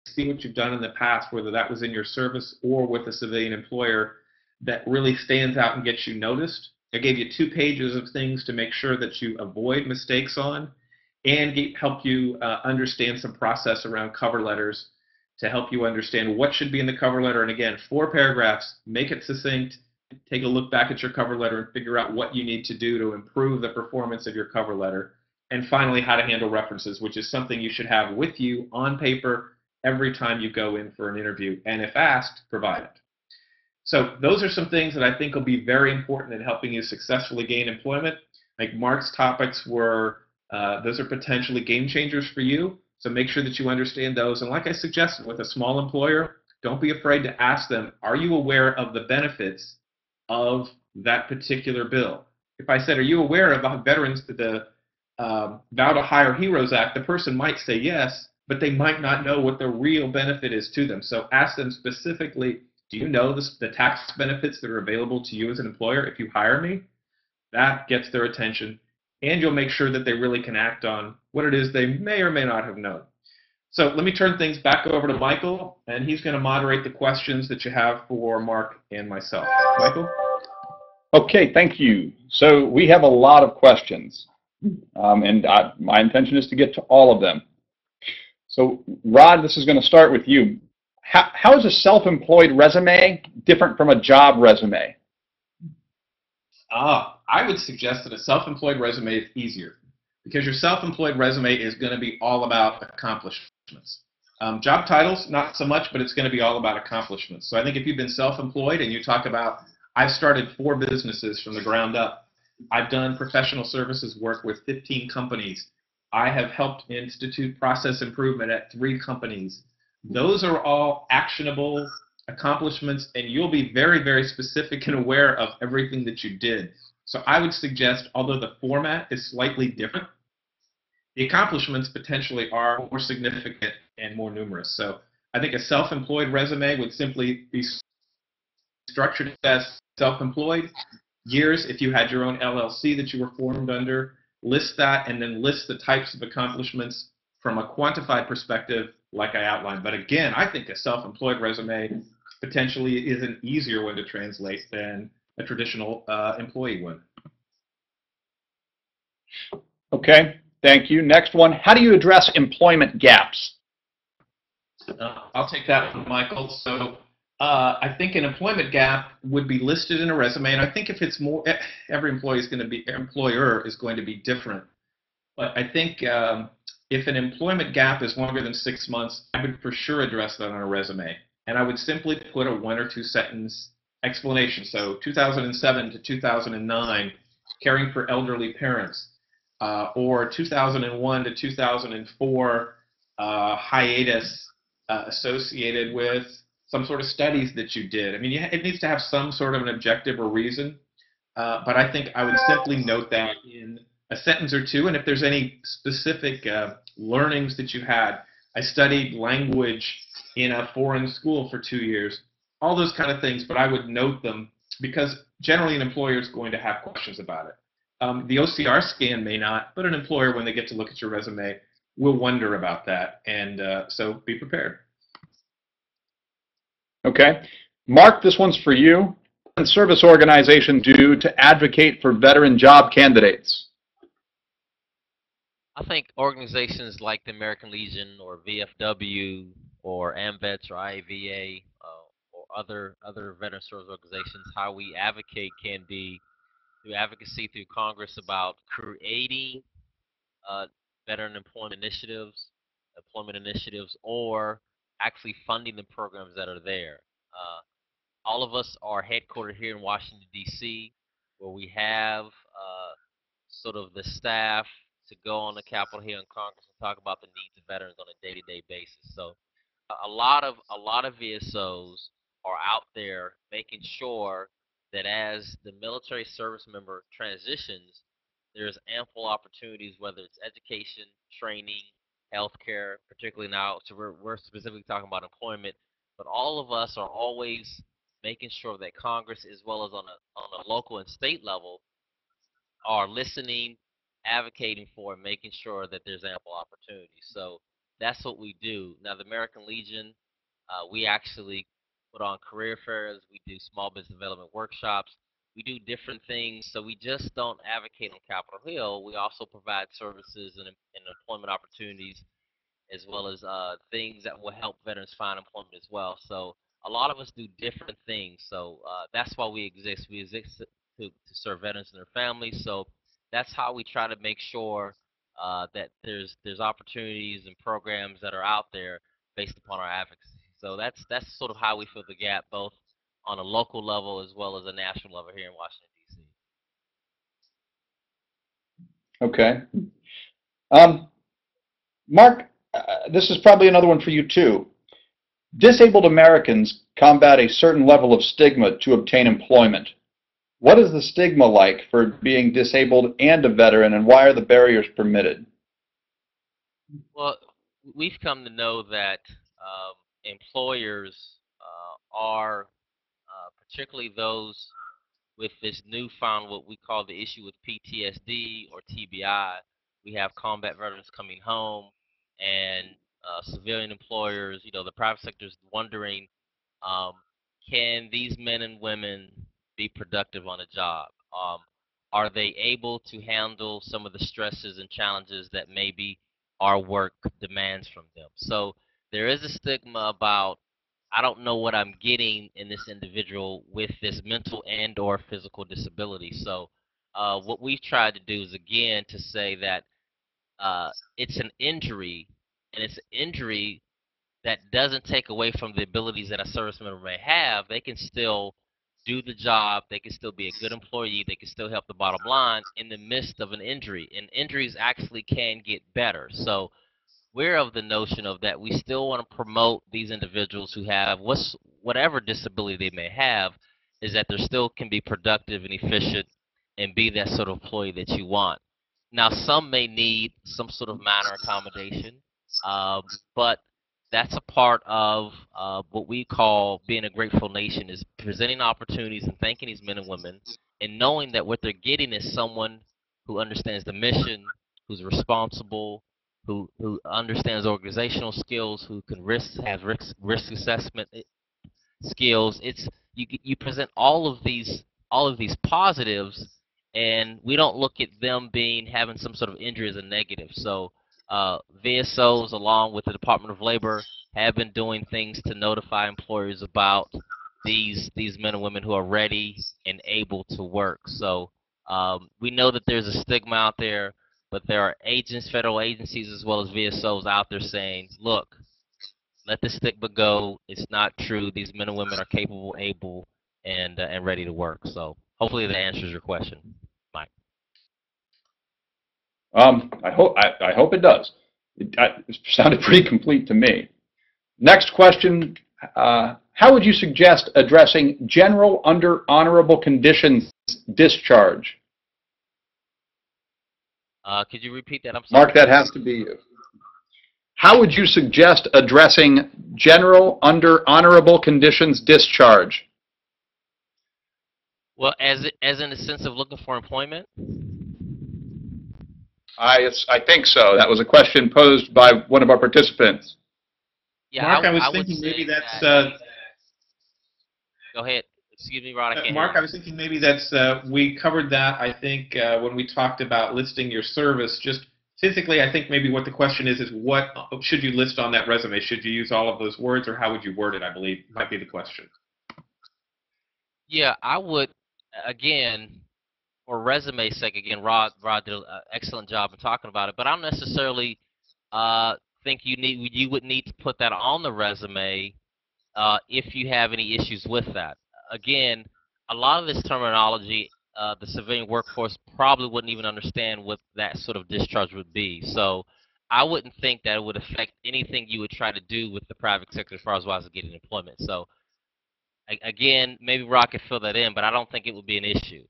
see what you've done in the past, whether that was in your service or with a civilian employer, that really stands out and gets you noticed. I gave you 2 pages of things to make sure that you avoid mistakes on, and help you understand some process around cover letters to help you understand what should be in the cover letter. And again, 4 paragraphs, make it succinct, take a look back at your cover letter and figure out what you need to do to improve the performance of your cover letter. And finally, how to handle references, which is something you should have with you on paper every time you go in for an interview, and if asked, provide it. So those are some things that I think will be very important in helping you successfully gain employment. Like Mark's topics were, those are potentially game changers for you, so make sure that you understand those. And like I suggested, with a small employer, don't be afraid to ask them, are you aware of the benefits of that particular bill? If I said, are you aware of the Vow to Hire Heroes Act, the person might say yes, but they might not know what the real benefit is to them. So ask them specifically, do you know the tax benefits that are available to you as an employer if you hire me? That gets their attention, and you'll make sure that they really can act on what it is they may or may not have known. So let me turn things back over to Michael, and he's going to moderate the questions that you have for Mark and myself. Michael? Okay, thank you. So we have a lot of questions, and my intention is to get to all of them. So Rod, this is going to start with you. How is a self-employed resume different from a job resume? I would suggest that a self-employed resume is easier, because your self-employed resume is going to be all about accomplishments. Job titles, not so much, but it's going to be all about accomplishments. So I think if you've been self-employed and you talk about, I've started 4 businesses from the ground up, I've done professional services work with 15 companies, I have helped institute process improvement at 3 companies. Those are all actionable accomplishments, and you'll be very, very specific and aware of everything that you did. So I would suggest, although the format is slightly different, the accomplishments potentially are more significant and more numerous. So I think a self-employed resume would simply be structured as self-employed, years if you had your own LLC that you were formed under, list that, and then list the types of accomplishments from a quantified perspective like I outlined. But again, I think a self-employed resume potentially is an easier one to translate than a traditional employee one. Okay, thank you. Next one, how do you address employment gaps? I'll take that one, Michael. So I think an employment gap would be listed in a resume, and I think if it's more, every employer is going to be different. But I think if an employment gap is longer than 6 months, I would for sure address that on a resume. And I would simply put a 1 or 2 sentence explanation. So 2007 to 2009, caring for elderly parents, or 2001 to 2004, hiatus associated with some sort of studies that you did. I mean, it needs to have some sort of an objective or reason, but I think I would simply note that in a sentence or 2, and if there's any specific learnings that you had. I studied language in a foreign school for 2 years, all those kind of things, but I would note them because generally an employer is going to have questions about it. The OCR scan may not, but an employer, when they get to look at your resume, will wonder about that, and so be prepared. Okay. Mark, this one's for you. What can service organizations do to advocate for veteran job candidates? I think organizations like the American Legion or VFW or AMVETS or IAVA or other veteran service organizations, how we advocate can be through advocacy through Congress about creating veteran employment initiatives, or actually funding the programs that are there. All of us are headquartered here in Washington, D.C., where we have sort of the staff to go on the Capitol Hill in Congress and talk about the needs of veterans on a day-to-day basis. So a lot of VSOs are out there making sure that as the military service member transitions, there's ample opportunities, whether it's education, training, healthcare, particularly now. So we're specifically talking about employment, but all of us are always making sure that Congress, as well as on a local and state level, are listening, advocating for, and making sure that there's ample opportunity. So that's what we do. Now, the American Legion, we actually put on career fairs. We do small business development workshops. We do different things. So we just don't advocate on Capitol Hill. We also provide services and employment opportunities, as well as things that will help veterans find employment as well. So a lot of us do different things. So that's why we exist. We exist to serve veterans and their families. So that's how we try to make sure that there's opportunities and programs that are out there based upon our advocacy. So that's sort of how we fill the gap, both on a local level as well as a national level here in Washington, D.C. Okay. Mark, this is probably another one for you too. Disabled Americans combat a certain level of stigma to obtain employment. What is the stigma like for being disabled and a veteran, and why are the barriers permitted? Well, we've come to know that employers are, particularly those with this newfound, what we call the issue with PTSD or TBI. We have combat veterans coming home, and civilian employers, the private sector is wondering, um, can these men and women be productive on a job? Are they able to handle some of the stresses and challenges that maybe our work demands from them? So there is a stigma about, I don't know what I'm getting in this individual with this mental and or physical disability. So what we've tried to do is, again, to say that it's an injury, and it's an injury that doesn't take away from the abilities that a service member may have. They can still do the job. They can still be a good employee. They can still help the bottom line in the midst of an injury. And injuries actually can get better. So we're of the notion of that we still want to promote these individuals who have whatever disability they may have, is that they still can be productive and efficient and be that sort of employee that you want. Now, some may need some sort of minor accommodation, but that's a part of what we call being a grateful nation, is presenting opportunities and thanking these men and women, and knowing that what they're getting is someone who understands the mission, who's responsible, who understands organizational skills, who can have risk assessment skills. It's you present all of these positives, and we don't look at them having some sort of injury as a negative. So VSOs, along with the Department of Labor, have been doing things to notify employers about these men and women who are ready and able to work. So we know that there's a stigma out there, but there are federal agencies, as well as VSOs out there saying, look, let the stigma go. It's not true. These men and women are capable, able, and ready to work. So hopefully that answers your question, Mike. I hope it does. It sounded pretty complete to me. Next question, how would you suggest addressing general under honorable conditions discharge? Could you repeat that? I'm sorry. Mark, that has to be you. How would you suggest addressing general under honorable conditions discharge? Well, as in the sense of looking for employment? I think so. That was a question posed by one of our participants. Yeah, Mark, I was would thinking say maybe that's. Go ahead. Excuse me, Rod. I can't Mark, hear I was thinking maybe that's. We covered that, I think, when we talked about listing your service. Just physically, I think maybe what the question is what should you list on that resume? Should you use all of those words, or how would you word it? I believe might be the question. Yeah, I would, again, for resume's sake, again, Rod did an excellent job of talking about it, but I don't necessarily think you would need to put that on the resume if you have any issues with that. Again, a lot of this terminology, the civilian workforce probably wouldn't even understand what that sort of discharge would be. So I wouldn't think that it would affect anything you would try to do with the private sector as far as getting employment. So again, maybe Rock could fill that in, but I don't think it would be an issue.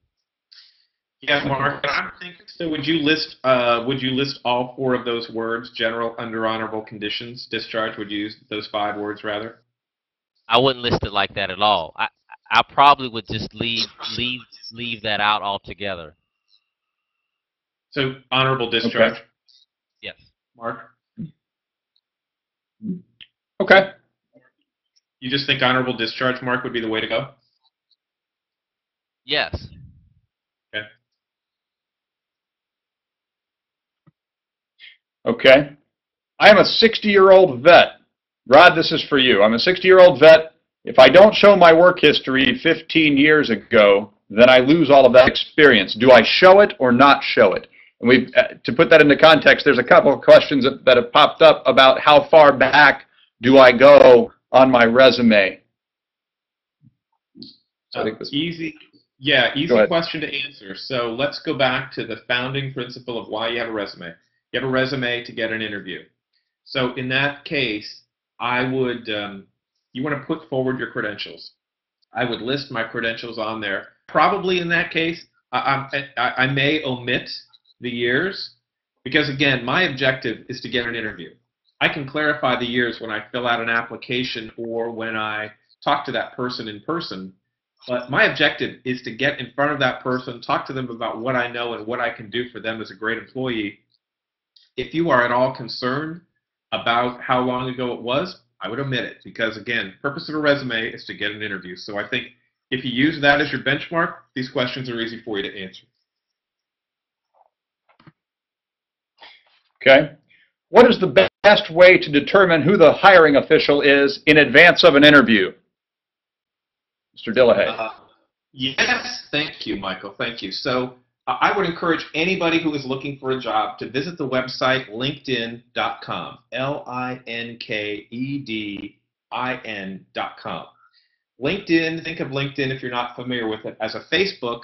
Yeah, Mark, I'm thinking, so would you list all 4 of those words, general, under honorable conditions, discharge? Would you use those 5 words rather? I wouldn't list it like that at all. I probably would just leave that out altogether. So honorable discharge. Okay. Yes. Mark? Okay. You just think honorable discharge, Mark, would be the way to go? Yes. Okay. Okay. I am a 60-year-old vet. Rod, this is for you. I'm a 60-year-old vet. If I don't show my work history 15 years ago, then I lose all of that experience. Do I show it or not show it? And we've, to put that into context, there's a couple of questions that have popped up about how far back do I go on my resume. So I think this easy question to answer. So let's go back to the founding principle of why you have a resume. You have a resume to get an interview. So in that case, I would, you want to put forward your credentials. I would list my credentials on there. Probably in that case, I may omit the years because, again, my objective is to get an interview. I can clarify the years when I fill out an application or when I talk to that person in person, but my objective is to get in front of that person, talk to them about what I know and what I can do for them as a great employee. If you are at all concerned about how long ago it was, I would omit it because, again, the purpose of a resume is to get an interview. So I think if you use that as your benchmark, these questions are easy for you to answer. Okay. What is the best way to determine who the hiring official is in advance of an interview? Mr. Dillahay. Yes, thank you, Michael. Thank you. So I would encourage anybody who is looking for a job to visit the website linkedin.com, LinkedIn.com. LinkedIn, think of LinkedIn, if you're not familiar with it, as a Facebook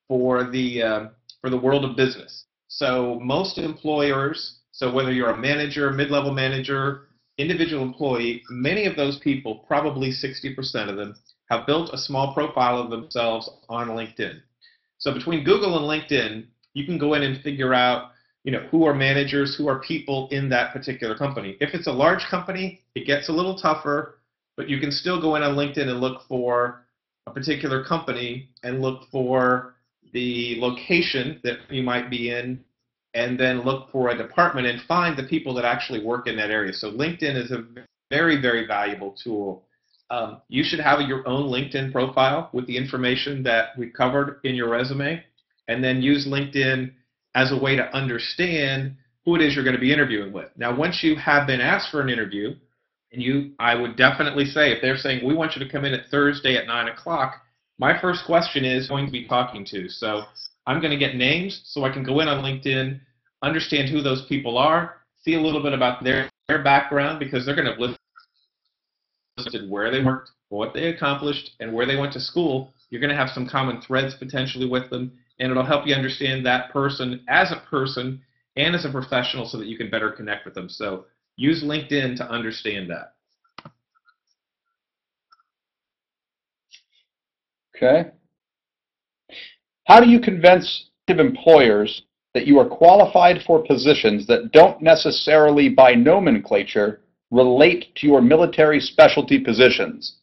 for the world of business. So most employers, so whether you're a manager, mid-level manager, individual employee, many of those people, probably 60% of them, have built a small profile of themselves on LinkedIn. So between Google and LinkedIn, you can go in and figure out, who are managers, who are people in that particular company. If it's a large company, it gets a little tougher, but you can still go in on LinkedIn and look for a particular company and look for the location that you might be in, and then look for a department and find the people that actually work in that area. So LinkedIn is a very, very valuable tool. You should have your own LinkedIn profile with the information that we've covered in your resume, and then use LinkedIn as a way to understand who it is you're going to be interviewing with. Now, once you have been asked for an interview, and I would definitely say, if they're saying, we want you to come in at Thursday at 9 o'clock, my first question is going to be talking to. So I'm going to get names so I can go in on LinkedIn, understand who those people are, see a little bit about their background, because they're going to have listed where they worked, what they accomplished, and where they went to school. You're going to have some common threads potentially with them, and it'll help you understand that person and as a professional so that you can better connect with them. So use LinkedIn to understand that. Okay. How do you convince employers that you are qualified for positions that don't necessarily, by nomenclature, relate to your military specialty positions?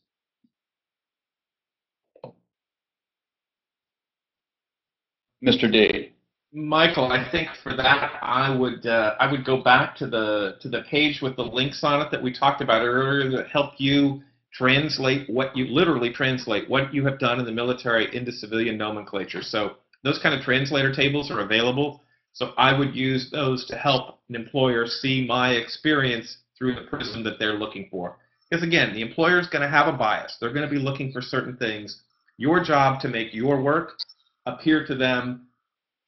Mr. D. Michael, I think for that I would go back to the page with the links on it that we talked about earlier that help you literally translate what you have done in the military into civilian nomenclature. So those kind of translator tables are available. So I would use those to help an employer see my experience through the prism that they're looking for. Because again, the employer is going to have a bias. They're going to be looking for certain things. Your job to make your work appear to them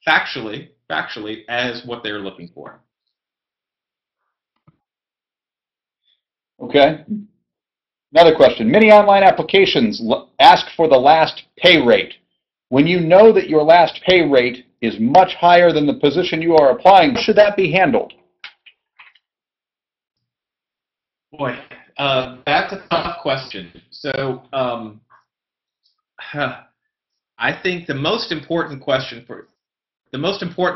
factually as what they're looking for. Okay. Another question. Many online applications ask for the last pay rate. When you know that your last pay rate is much higher than the position you are applying, how should that be handled? Boy, that's a tough question. So I think the most important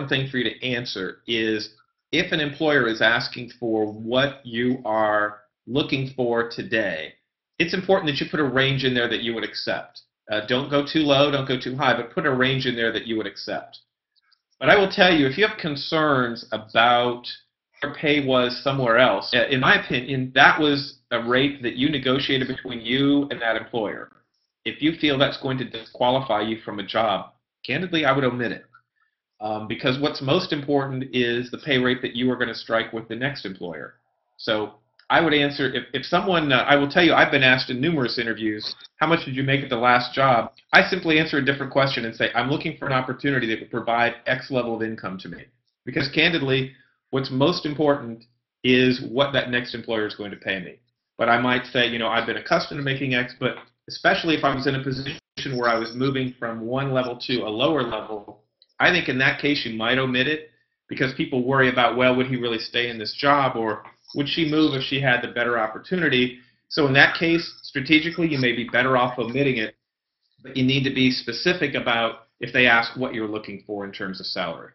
thing for you to answer is if an employer is asking for what you are looking for today, it's important that you put a range in there that you would accept. Don't go too low, don't go too high, but put a range in there that you would accept. But I will tell you, if you have concerns about your pay was somewhere else, in my opinion, that was a rate that you negotiated between you and that employer. If you feel that's going to disqualify you from a job, candidly, I would omit it. Because what's most important is the pay rate that you are going to strike with the next employer. So I would answer, if someone, I will tell you, I've been asked in numerous interviews, how much did you make at the last job? I simply answer a different question and say, I'm looking for an opportunity that would provide X level of income to me. Because candidly, what's most important is what that next employer is going to pay me. But I might say, you know, I've been accustomed to making X, but especially if I was in a position where I was moving from one level to a lower level, I think in that case you might omit it because people worry about, well, would he really stay in this job, or would she move if she had the better opportunity? So in that case, strategically, you may be better off omitting it, but you need to be specific about if they ask what you're looking for in terms of salary.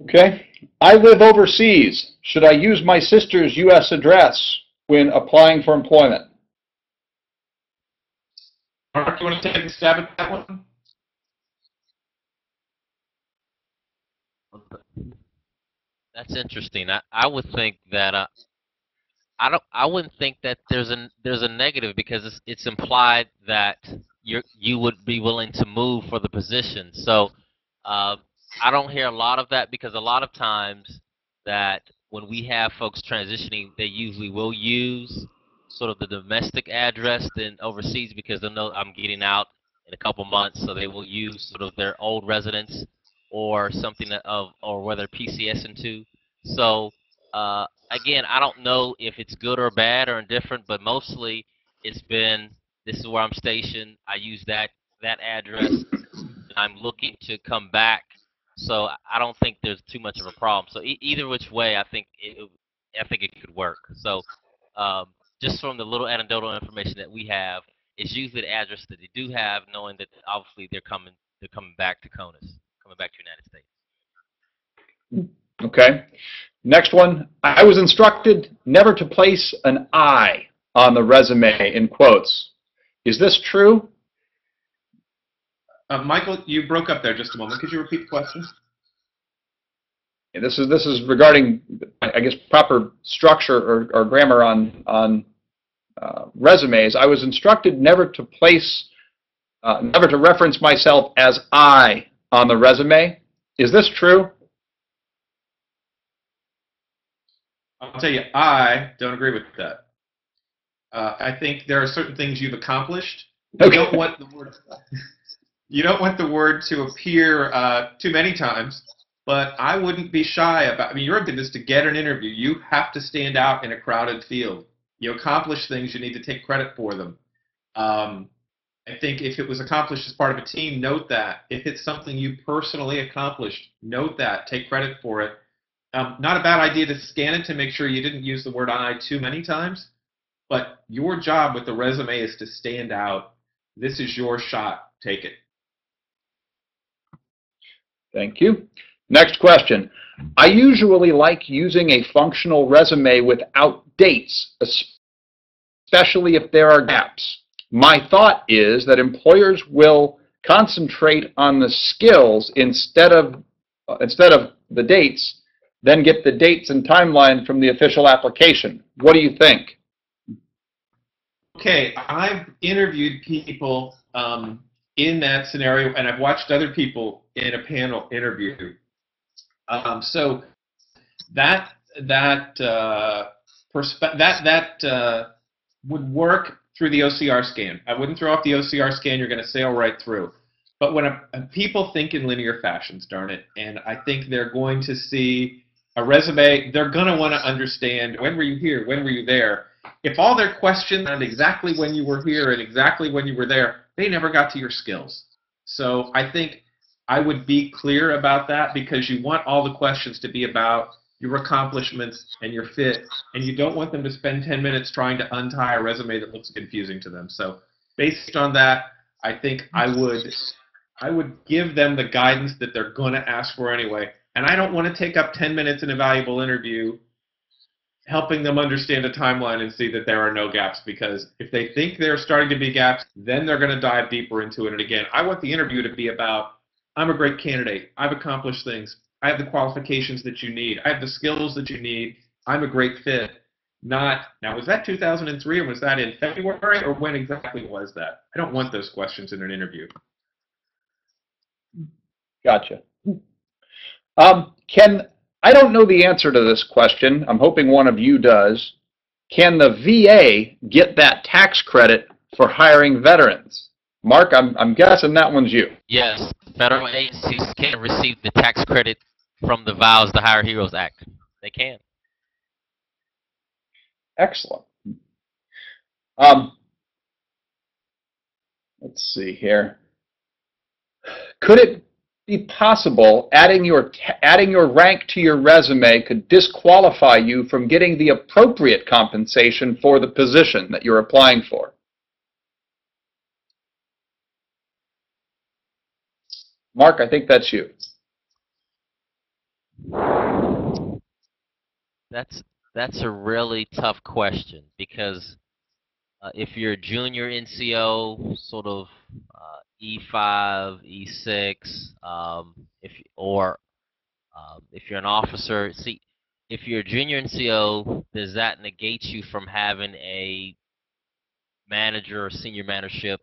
Okay. I live overseas. Should I use my sister's U.S. address when applying for employment? Mark, you want to take a stab at that one? That's interesting. I would think that I wouldn't think that there's a negative because it's implied that you would be willing to move for the position. So I don't hear a lot of that because a lot of times that when we have folks transitioning, they usually will use sort of the domestic address than overseas because they'll know I'm getting out in a couple months, so they will use sort of their old residence or something or whether PCS into. So again, I don't know if it's good or bad or indifferent, but mostly it's been this is where I'm stationed. I use that address, and I'm looking to come back. So I don't think there's too much of a problem. So either which way, I think it could work. So just from the little anecdotal information that we have, it's usually the address that they do have, knowing that obviously they're coming back to CONUS, coming back to the United States. Okay. Next one. I was instructed never to place an I on the resume in quotes. Is this true? Michael, you broke up there just a moment. Could you repeat the question? Yeah, this is regarding, I guess, proper structure or grammar on resumes. I was instructed never to reference myself as I on the resume. Is this true? I'll tell you, I don't agree with that. I think there are certain things you've accomplished. You Okay. don't want the word. You don't want the word to appear too many times. But I wouldn't be shy about. I mean, you're in this to get an interview. You have to stand out in a crowded field. You accomplish things. You need to take credit for them. I think if it was accomplished as part of a team, note that. If it's something you personally accomplished, note that. Take credit for it. Not a bad idea to scan it to make sure you didn't use the word I too many times, but your job with the resume is to stand out. This is your shot. Take it. Thank you. Next question. I usually like using a functional resume without dates, especially if there are gaps. My thought is that employers will concentrate on the skills instead of the dates, then get the dates and timeline from the official application. What do you think? Okay, I've interviewed people in that scenario, and I've watched other people in a panel interview. So that would work through the OCR scan. I wouldn't throw off the OCR scan. You're going to sail right through. But when people think in linear fashions, darn it, and I think they're going to see a resume, they're going to want to understand, when were you here, when were you there? If all their questions on exactly when you were here and exactly when you were there, they never got to your skills. So I think I would be clear about that, because you want all the questions to be about your accomplishments and your fit, and you don't want them to spend 10 minutes trying to untie a resume that looks confusing to them. So based on that, I think I would give them the guidance that they're going to ask for anyway. And I don't want to take up 10 minutes in a valuable interview helping them understand a timeline and see that there are no gaps, because if they think there are starting to be gaps, then they're going to dive deeper into it. And again, I want the interview to be about, I'm a great candidate, I've accomplished things, I have the qualifications that you need, I have the skills that you need, I'm a great fit. Not, now was that 2003 or was that in February, or when exactly was that? I don't want those questions in an interview. Gotcha. I don't know the answer to this question. I'm hoping one of you does. Can the VA get that tax credit for hiring veterans? Mark, I'm guessing that one's you. Yes, federal agencies can receive the tax credit from the Vows to Hire Heroes Act. They can. Excellent. Let's see here. Could it be possible adding your rank to your resume could disqualify you from getting the appropriate compensation for the position that you're applying for? Mark, I think that's you. That's a really tough question, because if you're a junior NCO, sort of E5, E6, if you're an officer, see, if you're a junior NCO, does that negate you from having a manager or senior managership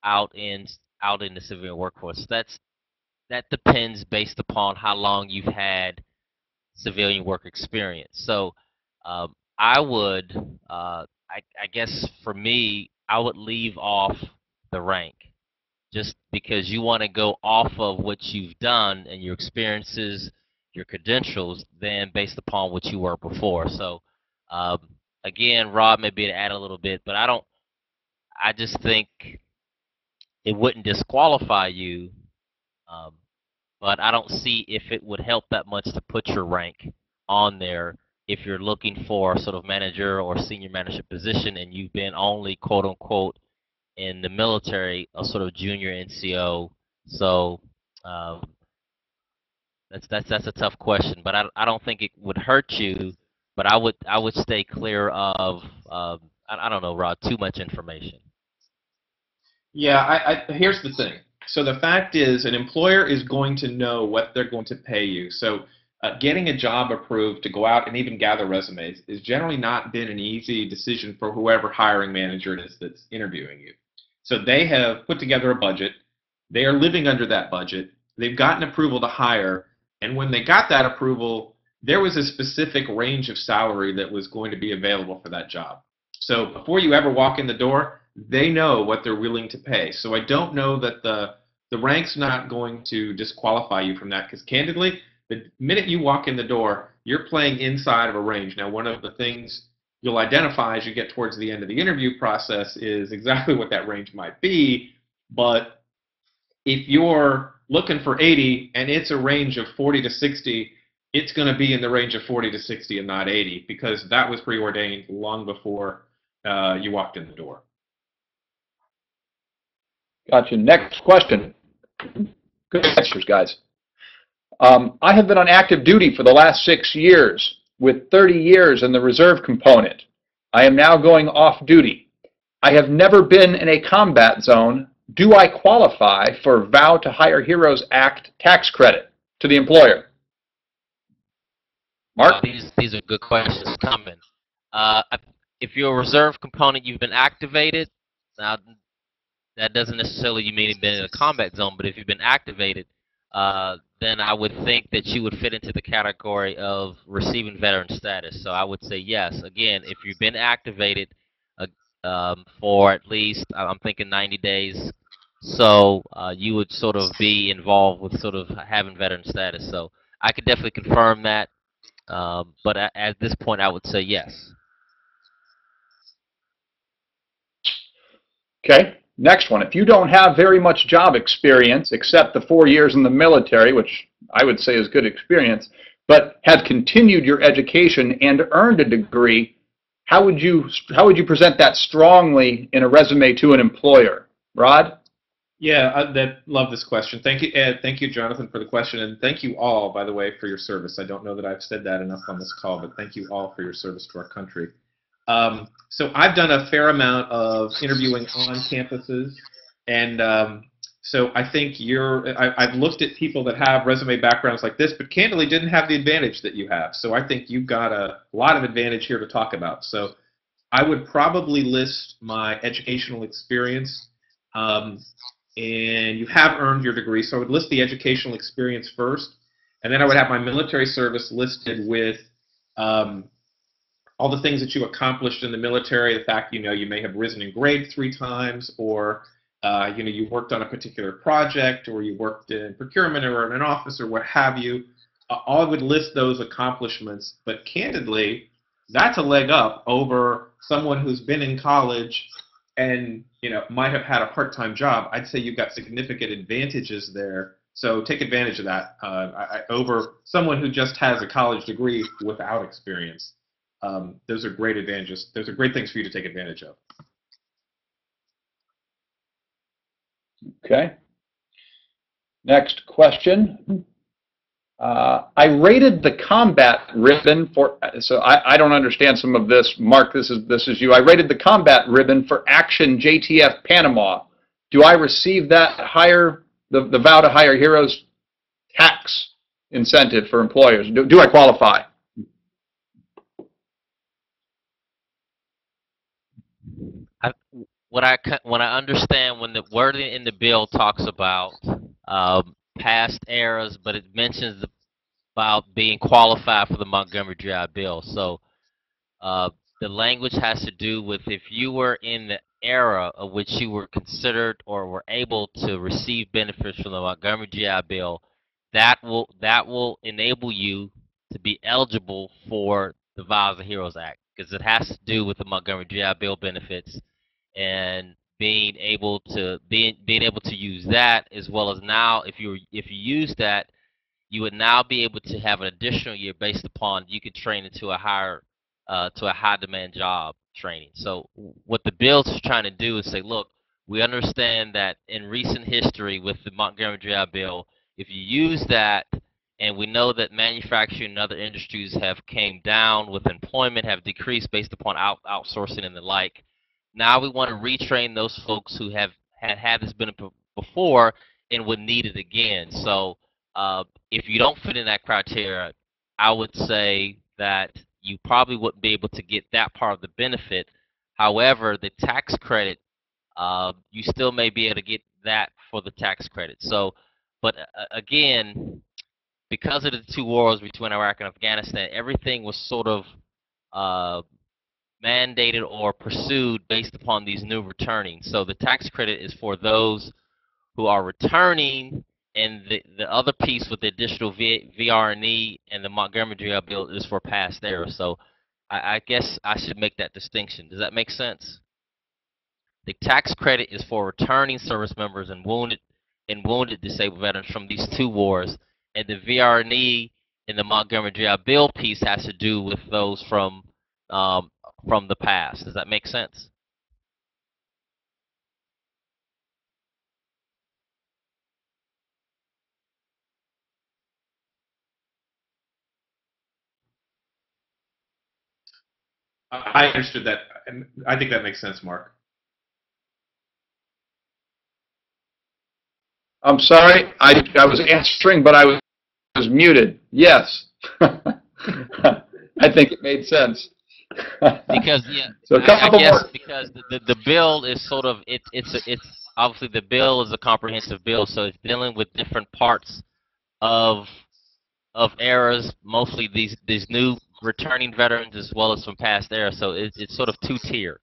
out in the civilian workforce? That depends based upon how long you've had civilian work experience. So I would, I guess for me, I would leave off the rank, just because you want to go off of what you've done and your experiences, your credentials, than based upon what you were before. So again, Rob, maybe to add a little bit, but I just think it wouldn't disqualify you, but I don't see if it would help that much to put your rank on there if you're looking for a sort of manager or senior manager position and you've been only, quote unquote, in the military, a sort of junior NCO. So that's a tough question, but I don't think it would hurt you. But I would stay clear of I don't know, Rod, too much information. Yeah, here's the thing. So the fact is, an employer is going to know what they're going to pay you. So getting a job approved to go out and even gather resumes is generally not been an easy decision for whoever hiring manager it is that's interviewing you. So they have put together a budget. They are living under that budget. They've gotten approval to hire. And when they got that approval, there was a specific range of salary that was going to be available for that job. So before you ever walk in the door, they know what they're willing to pay. So I don't know that the rank's not going to disqualify you from that, because candidly, the minute you walk in the door, you're playing inside of a range. Now, one of the things you'll identify as you get towards the end of the interview process is exactly what that range might be, but if you're looking for 80 and it's a range of 40 to 60, it's going to be in the range of 40 to 60 and not 80, because that was preordained long before you walked in the door. Gotcha. Next question. Good answers, guys. I have been on active duty for the last 6 years with 30 years in the reserve component. I am now going off duty. I have never been in a combat zone. Do I qualify for Vow to Hire Heroes Act tax credit to the employer? Mark? These are good questions coming. If you're a reserve component, you've been activated. Now, that doesn't necessarily mean you've been in a combat zone, but if you've been activated, then I would think that you would fit into the category of receiving veteran status. So I would say yes. Again, if you've been activated for at least, I'm thinking 90 days, so you would sort of be involved with sort of having veteran status. So I could definitely confirm that. But at this point, I would say yes. Okay, next one. If you don't have very much job experience, except the 4 years in the military, which I would say is good experience, but have continued your education and earned a degree, how would you present that strongly in a resume to an employer? Rod? Yeah, love this question. Thank you, Ed. Thank you, Jonathan, for the question, and thank you all, by the way, for your service. I don't know that I've said that enough on this call, but thank you all for your service to our country. So I've done a fair amount of interviewing on campuses, and so I think I've looked at people that have resume backgrounds like this, but candidly didn't have the advantage that you have. So I think you've got a lot of advantage here to talk about. So I would probably list my educational experience. And you have earned your degree, so I would list the educational experience first, and then I would have my military service listed with all the things that you accomplished in the military, the fact you may have risen in grade 3 times, or you worked on a particular project, or you worked in procurement or in an office or what have you. I would list those accomplishments, but candidly, that's a leg up over someone who's been in college and might have had a part-time job. I'd say you've got significant advantages there. So take advantage of that over someone who just has a college degree without experience. Those are great advantages. Those are great things for you to take advantage of. Okay. Next question. I rated the combat ribbon for, so I don't understand some of this. Mark, this is you. I rated the combat ribbon for Action JTF Panama. Do I receive that the Vow to Hire Heroes tax incentive for employers? Do I qualify? When I understand when the wording in the bill talks about past eras, but it mentions about being qualified for the Montgomery GI Bill. So the language has to do with if you were in the era of which you were considered or were able to receive benefits from the Montgomery GI Bill, that will enable you to be eligible for the Vows of Heroes Act, because it has to do with the Montgomery GI Bill benefits and being able to use that, as well as now if you use that, you would now be able to have an additional year based upon you could train into a high demand job training. So what the bill is trying to do is say, look, we understand that in recent history with the Montgomery GI Bill, if you use that, and we know that manufacturing and other industries have came down with employment, have decreased based upon outsourcing and the like. Now we want to retrain those folks who have had this benefit before and would need it again. So if you don't fit in that criteria, I would say that you probably wouldn't be able to get that part of the benefit. However, the tax credit, you still may be able to get that for the tax credit. So, but again, because of the 2 wars between Iraq and Afghanistan, everything was sort of mandated or pursued based upon these new returning. So the tax credit is for those who are returning, and the other piece with the additional VRNE and the Montgomery GI Bill is for past errors. So I guess I should make that distinction. Does that make sense? The tax credit is for returning service members and wounded disabled veterans from these 2 wars, and the VRNE in the Montgomery GI Bill piece has to do with those from the past. Does that make sense? I understood that, and I think that makes sense, Mark. I'm sorry, I was answering, but I was muted. Yes. I think it made sense. Because so I guess because the bill is sort of it's obviously the bill is a comprehensive bill, so it's dealing with different parts of eras, mostly these new returning veterans as well as from past eras. So it's sort of 2-tier.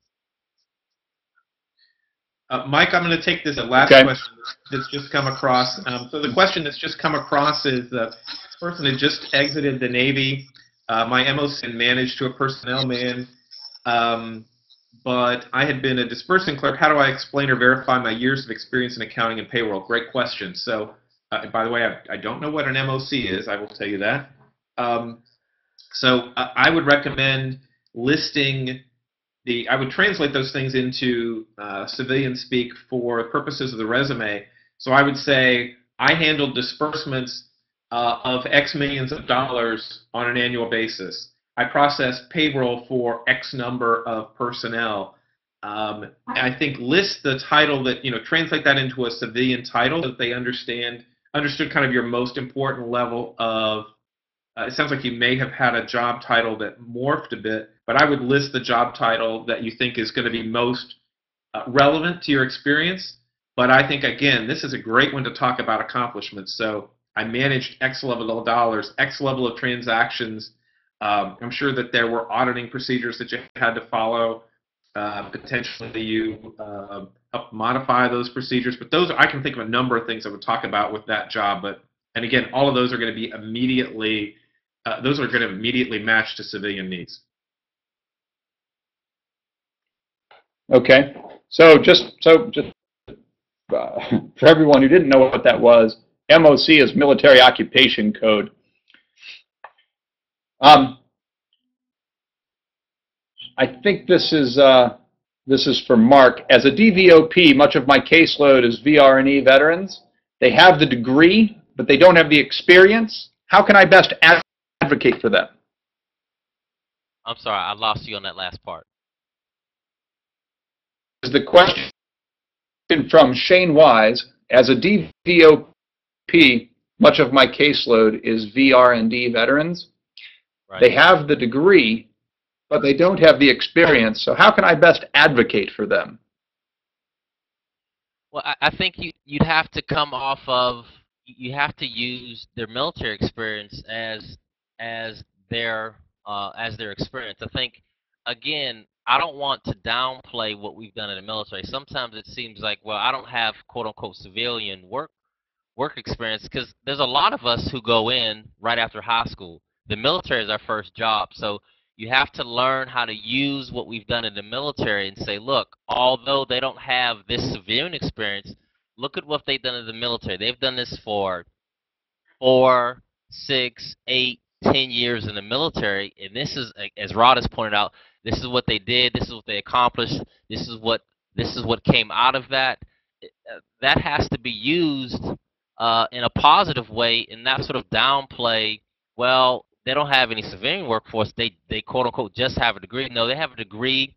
Mike, I'm going to take this last question that's just come across. So the question that's just come across is the person had just exited the Navy. My MOC had managed to a personnel man, but I had been a disbursing clerk. How do I explain or verify my years of experience in accounting and payroll? Great question. So, by the way, I don't know what an MOC is. I will tell you that. I would recommend listing I would translate those things into civilian speak for purposes of the resume. So I would say I handled disbursements of X millions of dollars on an annual basis. I processed payroll for X number of personnel. I think list the title that, translate that into a civilian title that they understood kind of your most important level of. It sounds like you may have had a job title that morphed a bit, but I would list the job title that you think is going to be most relevant to your experience. But I think, again, this is a great one to talk about accomplishments. So I managed X level of dollars, X level of transactions. I'm sure that there were auditing procedures that you had to follow. Potentially you helped modify those procedures. But I can think of a number of things I would talk about with that job. And again, all of those are going to be immediately match to civilian needs. Okay. So just for everyone who didn't know what that was, MOC is Military Occupation Code. I think this is for Mark. As a DVOP, much of my caseload is VRE veterans. They have the degree, but they don't have the experience. How can I best advocate for them? I'm sorry, I lost you on that last part. Is the question from Shane Wise. As a DVOP, much of my caseload is VR&D veterans. Right. They have the degree, but they don't have the experience. So how can I best advocate for them? Well, I think you'd have to come off of, you have to use their military experience as their experience. I think, again, I don't want to downplay what we've done in the military. Sometimes it seems like, well, I don't have quote-unquote civilian work experience, because there's a lot of us who go in right after high school. The military is our first job, so you have to learn how to use what we've done in the military and say, look, although they don't have this civilian experience, look at what they've done in the military. They've done this for 4, 6, 8, 10 years in the military, and this is, as Rod has pointed out, this is what they did, this is what they accomplished, this is what came out of that. That has to be used in a positive way, and not sort of downplay, well, they don't have any civilian workforce, they quote unquote just have a degree. No, they have a degree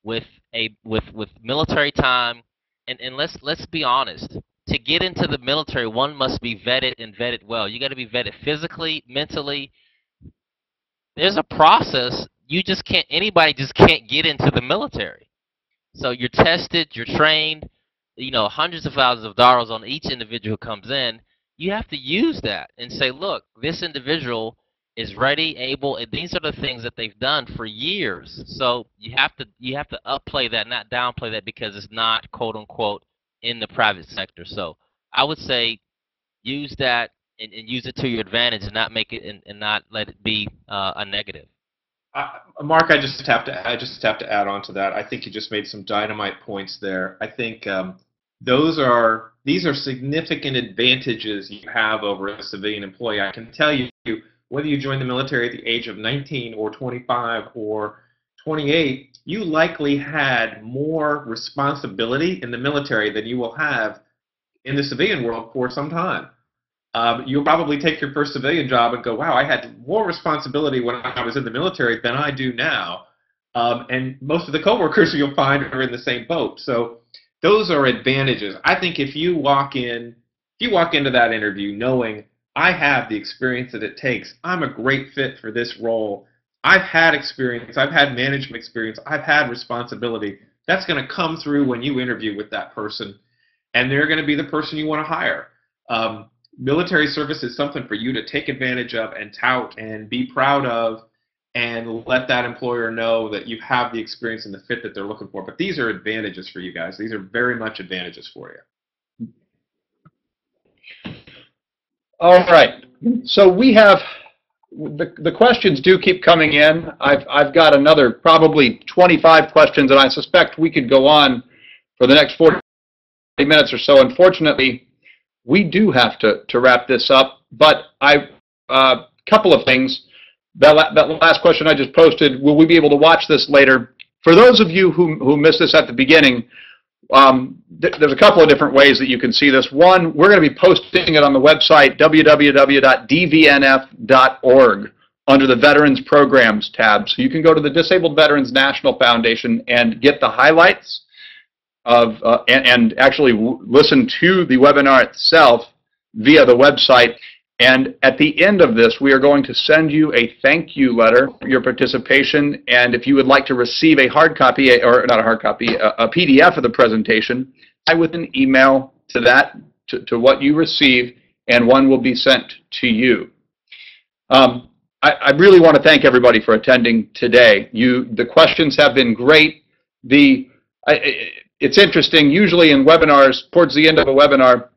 with military time, and let's be honest. To get into the military, one must be vetted and vetted well. You got to be vetted physically, mentally. There's a process. Anybody just can't get into the military. So you're tested, you're trained, hundreds of thousands of dollars on each individual who comes in. You have to use that and say, look, this individual is ready, able, and these are the things that they've done for years. So you have to upplay that, not downplay that, because it's not quote unquote in the private sector. So I would say use that and use it to your advantage, and not make it and not let it be a negative. Mark, I just have to add on to that. I think you just made some dynamite points there. I think these are significant advantages you have over a civilian employee. I can tell you, whether you join the military at the age of 19 or 25 or 28, you likely had more responsibility in the military than you will have in the civilian world for some time. You'll probably take your first civilian job and go, wow, I had more responsibility when I was in the military than I do now. And most of the coworkers you'll find are in the same boat. So those are advantages. I think if you walk into that interview knowing I have the experience that it takes, I'm a great fit for this role, I've had experience, I've had management experience, I've had responsibility, that's going to come through when you interview with that person, and they're going to be the person you want to hire. Military service is something for you to take advantage of and tout and be proud of, and let that employer know that you have the experience and the fit that they're looking for. But these are advantages for you guys. These are very much advantages for you. All right. So we have the questions do keep coming in. I've got another probably 25 questions, and I suspect we could go on for the next 40 minutes or so. Unfortunately, we do have to wrap this up, but couple of things. That last question I just posted, will we be able to watch this later? For those of you who missed this at the beginning, there's a couple of different ways that you can see this. One, we're going to be posting it on the website, www.dvnf.org, under the Veterans Programs tab. So you can go to the Disabled Veterans National Foundation and get the highlights of, and actually listen to the webinar itself via the website. And at the end of this, we are going to send you a thank you letter for your participation. And if you would like to receive a hard copy, or not a hard copy, a PDF of the presentation, I with an email to that, to what you receive, and one will be sent to you. I really want to thank everybody for attending today. The questions have been great. It's interesting, usually in webinars, towards the end of a webinar,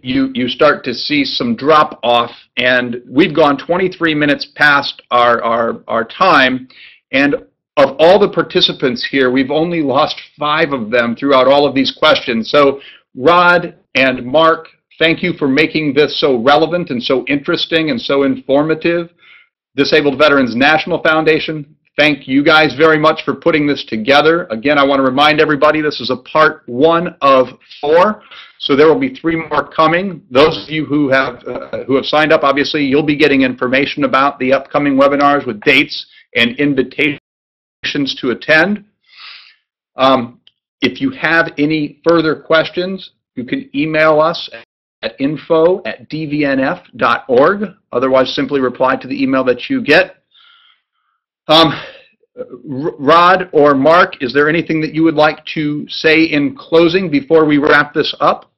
you start to see some drop off, and we've gone 23 minutes past our time, and of all the participants here, we've only lost 5 of them throughout all of these questions. So Rod and Mark, thank you for making this so relevant and so interesting and so informative. Disabled Veterans National Foundation, thank you guys very much for putting this together. Again, I want to remind everybody this is a part 1 of 4. So there will be 3 more coming. Those of you who have signed up, obviously, you'll be getting information about the upcoming webinars with dates and invitations to attend. If you have any further questions, you can email us at info@dvnf.org. Otherwise, simply reply to the email that you get. Rod or Mark, is there anything that you would like to say in closing before we wrap this up?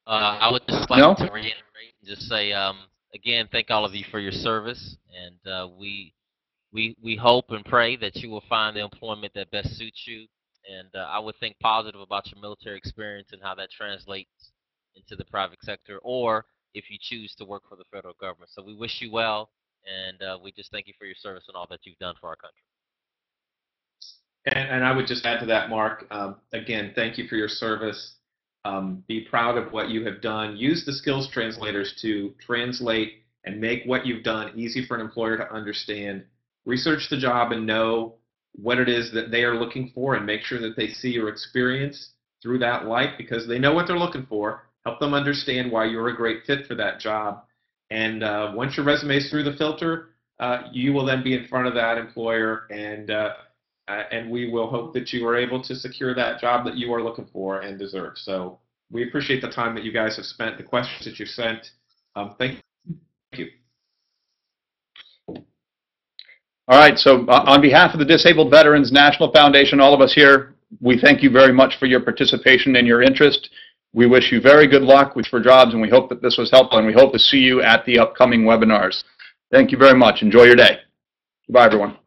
I would just like to reiterate and just say, again, thank all of you for your service, and we hope and pray that you will find the employment that best suits you, and I would think positive about your military experience and how that translates into the private sector, or if you choose to work for the federal government. So we wish you well, and we just thank you for your service and all that you've done for our country. And I would just add to that, Mark, again, thank you for your service. Be proud of what you have done. Use the skills translators to translate and make what you've done easy for an employer to understand. Research the job and know what it is that they are looking for, and make sure that they see your experience through that light, because they know what they're looking for. Help them understand why you're a great fit for that job. And once your resume is through the filter, you will then be in front of that employer, and we will hope that you are able to secure that job that you are looking for and deserve. So we appreciate the time that you guys have spent, the questions that you sent. Thank you. All right, so on behalf of the Disabled Veterans National Foundation, all of us here, we thank you very much for your participation and your interest. We wish you very good luck for jobs, and we hope that this was helpful, and we hope to see you at the upcoming webinars. Thank you very much. Enjoy your day. Goodbye, everyone.